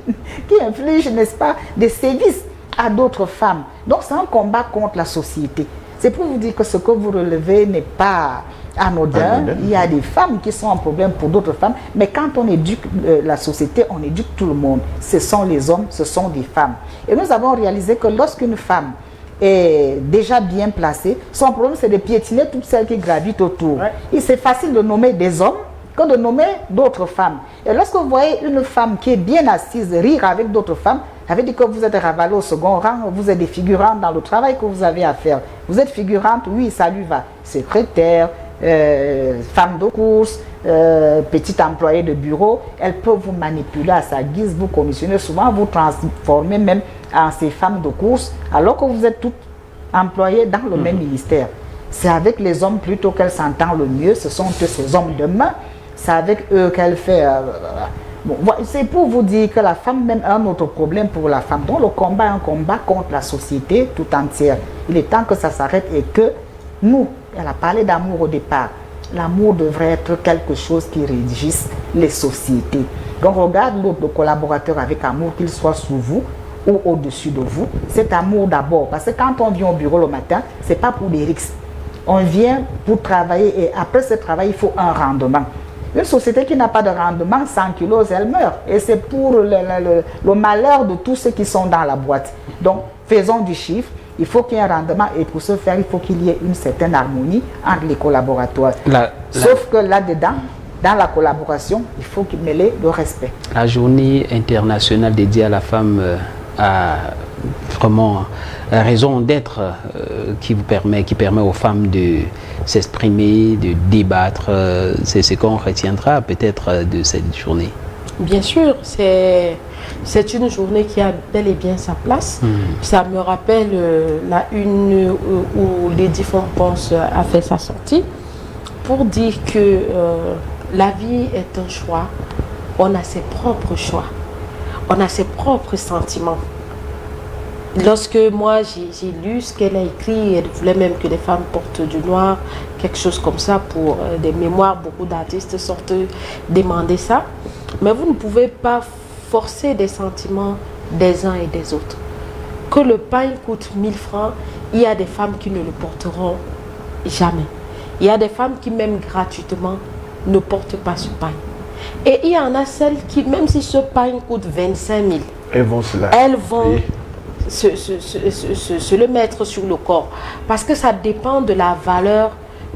n'est-ce pas, des sévices à d'autres femmes. Donc c'est un combat contre la société. C'est pour vous dire que ce que vous relevez n'est pas anodin. Il y a des femmes qui sont un problème pour d'autres femmes. Mais quand on éduque la société, on éduque tout le monde. Ce sont les hommes, ce sont des femmes. Et nous avons réalisé que lorsqu'une femme est déjà bien placée, son problème c'est de piétiner toutes celles qui gravitent autour. Ouais. Et c'est facile de nommer des hommes que de nommer d'autres femmes. Et lorsque vous voyez une femme qui est bien assise, rire avec d'autres femmes, ça veut dire que vous êtes ravalé au second rang, vous êtes des figurantes dans le travail que vous avez à faire. Vous êtes figurante, oui, ça lui va. Secrétaire, femme de course, petite employée de bureau, elle peut vous manipuler à sa guise, vous commissionner, souvent vous transformer même en ces femmes de course, alors que vous êtes toutes employées dans le même ministère. C'est avec les hommes plutôt qu'elle s'entend le mieux. Ce sont ces hommes de main. C'est avec eux qu'elle fait... Bon, c'est pour vous dire que la femme même a un autre problème pour la femme. Donc le combat est un combat contre la société tout entière. Il est temps que ça s'arrête et que nous, elle a parlé d'amour au départ. L'amour devrait être quelque chose qui régisse les sociétés. Donc regarde l'autre collaborateur avec amour, qu'il soit sous vous ou au-dessus de vous. Cet amour d'abord, parce que quand on vient au bureau le matin, ce n'est pas pour des rixes. On vient pour travailler et après ce travail, il faut un rendement. Une société qui n'a pas de rendement, 100 kilos, elle meurt. Et c'est pour le malheur de tous ceux qui sont dans la boîte. Donc, faisons du chiffre. Il faut qu'il y ait un rendement et pour ce faire, il faut qu'il y ait une certaine harmonie entre les collaborateurs. Sauf que là-dedans, dans la collaboration, il faut qu'il mêle le respect. La journée internationale dédiée à la femme a vraiment raison d'être qui permet aux femmes de s'exprimer, de débattre. C'est ce qu'on retiendra peut-être de cette journée. Bien sûr, c'est une journée qui a bel et bien sa place. Ça me rappelle la une où Lady Fonponce a fait sa sortie pour dire que la vie est un choix. On a ses propres choix. On a ses propres sentiments. Lorsque moi j'ai lu ce qu'elle a écrit, elle voulait même que les femmes portent du noir, quelque chose comme ça pour des mémoires. Beaucoup d'artistes sortent demander ça. Mais vous ne pouvez pas forcer des sentiments des uns et des autres. Que le pain coûte 1000 francs, il y a des femmes qui ne le porteront jamais. Il y a des femmes qui même gratuitement ne portent pas ce pain. Et il y en a celles qui, même si ce pain coûte 25 000, elles vont se le mettre sur le corps. Parce que ça dépend de la valeur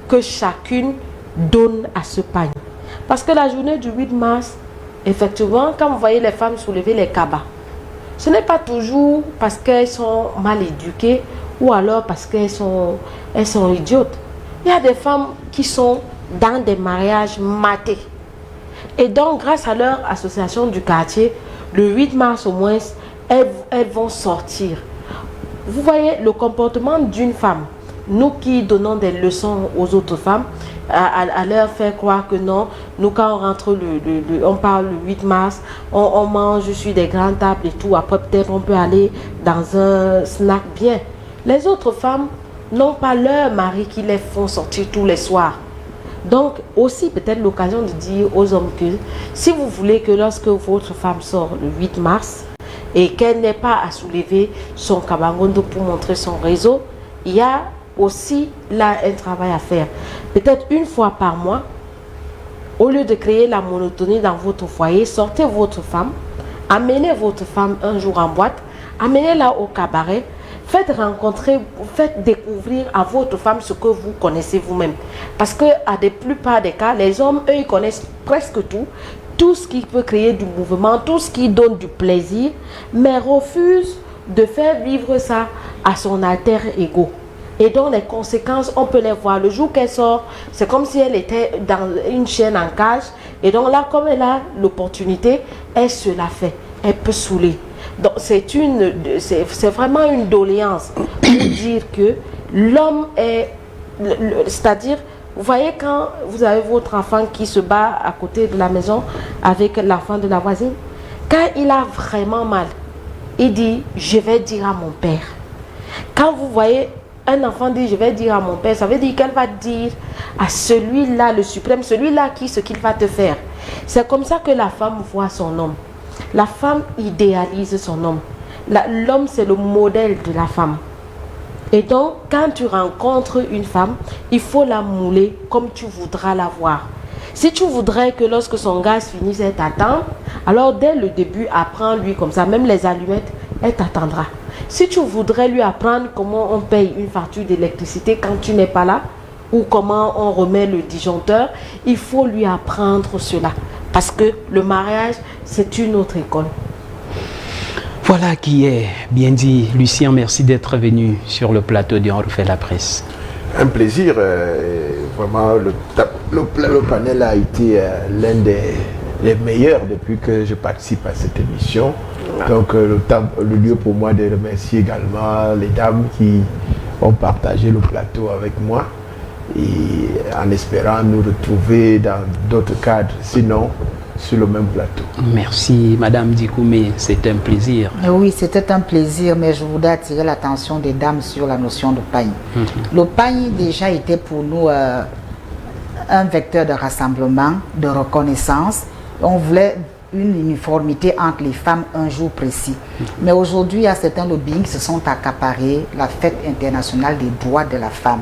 que chacune donne à ce pain. Parce que la journée du 8 mars, effectivement, quand vous voyez les femmes soulever les cabas, ce n'est pas toujours parce qu'elles sont mal éduquées ou alors parce qu'elles sont idiotes. Il y a des femmes qui sont dans des mariages matés. Et donc, grâce à leur association du quartier, le 8 mars au moins, elles vont sortir. Vous voyez le comportement d'une femme. Nous qui donnons des leçons aux autres femmes, à leur faire croire que non, nous quand on rentre, on parle le 8 mars, on mange sur des grandes tables et tout, après peut-être on peut aller dans un snack bien. Les autres femmes n'ont pas leur mari qui les font sortir tous les soirs. Donc aussi peut-être l'occasion de dire aux hommes que si vous voulez que lorsque votre femme sort le 8 mars et qu'elle n'ait pas à soulever son kabangondo pour montrer son réseau, il y a aussi là un travail à faire. Peut-être une fois par mois, au lieu de créer la monotonie dans votre foyer, sortez votre femme, amenez votre femme un jour en boîte, amenez-la au cabaret, faites rencontrer, faites découvrir à votre femme ce que vous connaissez vous-même. Parce que à la plupart des cas, les hommes, eux, ils connaissent presque tout ce qui peut créer du mouvement, tout ce qui donne du plaisir, mais refusent de faire vivre ça à son alter ego. Et donc les conséquences, on peut les voir. Le jour qu'elle sort, c'est comme si elle était dans une chaîne en cage. Et donc là, comme elle a l'opportunité, elle se la fait. Elle peut saouler. Donc c'est vraiment une doléance pour dire que l'homme est... C'est-à-dire, vous voyez quand vous avez votre enfant qui se bat à côté de la maison avec l'enfant de la voisine, quand il a vraiment mal, il dit « je vais dire à mon père ». Quand vous voyez un enfant dit « je vais dire à mon père », ça veut dire qu'elle va dire à celui-là, le suprême, celui-là qui ce qu'il va te faire. C'est comme ça que la femme voit son homme. La femme idéalise son homme. L'homme, c'est le modèle de la femme. Et donc, quand tu rencontres une femme, il faut la mouler comme tu voudras la voir. Si tu voudrais que lorsque son gaz finisse, elle t'attende, alors dès le début, apprends-lui comme ça. Même les allumettes, elle t'attendra. Si tu voudrais lui apprendre comment on paye une facture d'électricité quand tu n'es pas là, ou comment on remet le disjoncteur, il faut lui apprendre cela. Parce que le mariage, c'est une autre école. Voilà qui est bien dit. Lucien, merci d'être venu sur le plateau d'On refait la presse. Un plaisir. Vraiment, le panel a été l'un des meilleurs depuis que je participe à cette émission. Donc, le lieu pour moi de remercier également les dames qui ont partagé le plateau avec moi et en espérant nous retrouver dans d'autres cadres, sinon sur le même plateau. Merci Madame Dikoumé, c'est un plaisir. Oui, c'était un plaisir, mais je voudrais attirer l'attention des dames sur la notion de pagne. Le pagne déjà était pour nous un vecteur de rassemblement, de reconnaissance. On voulait une uniformité entre les femmes un jour précis. Mais aujourd'hui, il y a certains lobbying qui se sont accaparés la fête internationale des droits de la femme.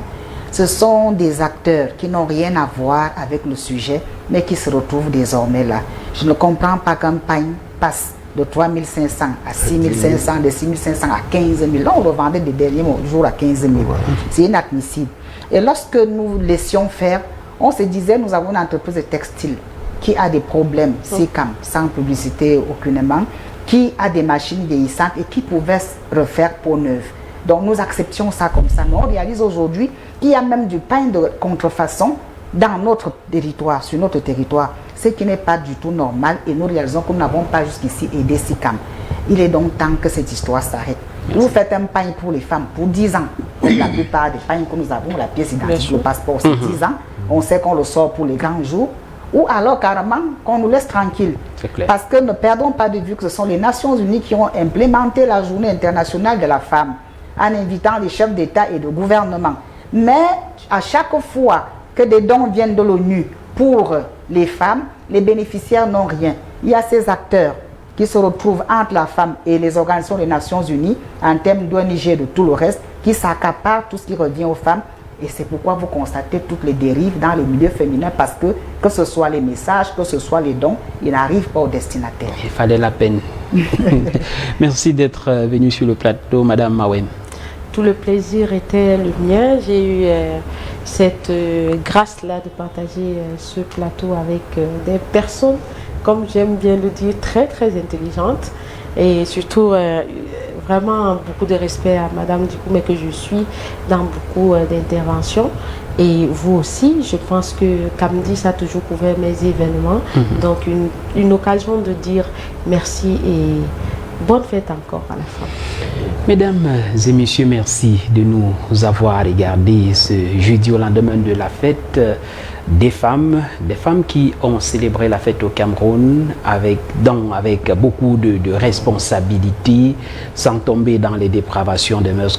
Ce sont des acteurs qui n'ont rien à voir avec le sujet, mais qui se retrouvent désormais là. Je ne comprends pas qu'un pagne passe de 3500 à 6500, de 6500 à 15 000. Là, on le vendait des derniers jours à 15 000. C'est inadmissible. Et lorsque nous laissions faire, on se disait, nous avons une entreprise de textile qui a des problèmes, SICAM, sans publicité aucunement, qui a des machines vieillissantes et qui pouvait refaire peau neuve. Donc nous acceptions ça comme ça. Mais on réalise aujourd'hui qu'il y a même du pain de contrefaçon dans notre territoire, sur notre territoire, ce qui n'est pas du tout normal et nous réalisons que nous n'avons pas jusqu'ici aidé SICAM. Il est donc temps que cette histoire s'arrête. Vous faites un pain pour les femmes pour 10 ans, comme la plupart des pains que nous avons, la pièce d'identité, le passeport, c'est 10 ans. On sait qu'on le sort pour les grands jours. Ou alors carrément qu'on nous laisse tranquille. Parce que ne perdons pas de vue que ce sont les Nations Unies qui ont implémenté la journée internationale de la femme en invitant les chefs d'État et de gouvernement. Mais à chaque fois que des dons viennent de l'ONU pour les femmes, les bénéficiaires n'ont rien. Il y a ces acteurs qui se retrouvent entre la femme et les organisations des Nations Unies en termes d'ONG et de tout le reste, qui s'accaparent tout ce qui revient aux femmes. Et c'est pourquoi vous constatez toutes les dérives dans les milieux féminins, parce que ce soit les messages, que ce soit les dons, ils n'arrivent pas au destinataire. Il fallait la peine. Merci d'être venue sur le plateau, Madame Mawem. Tout le plaisir était le mien. J'ai eu cette grâce-là de partager ce plateau avec des personnes, comme j'aime bien le dire, très très intelligentes. Et surtout, vraiment beaucoup de respect à Madame Dikoumé que je suis dans beaucoup d'interventions. Et vous aussi, je pense que Kamdis a toujours couvert mes événements. Donc une occasion de dire merci et bonne fête encore à la femme. Mesdames et messieurs, merci de nous avoir regardé ce jeudi au lendemain de la fête des femmes qui ont célébré la fête au Cameroun avec beaucoup de responsabilités, sans tomber dans les dépravations des mœurs.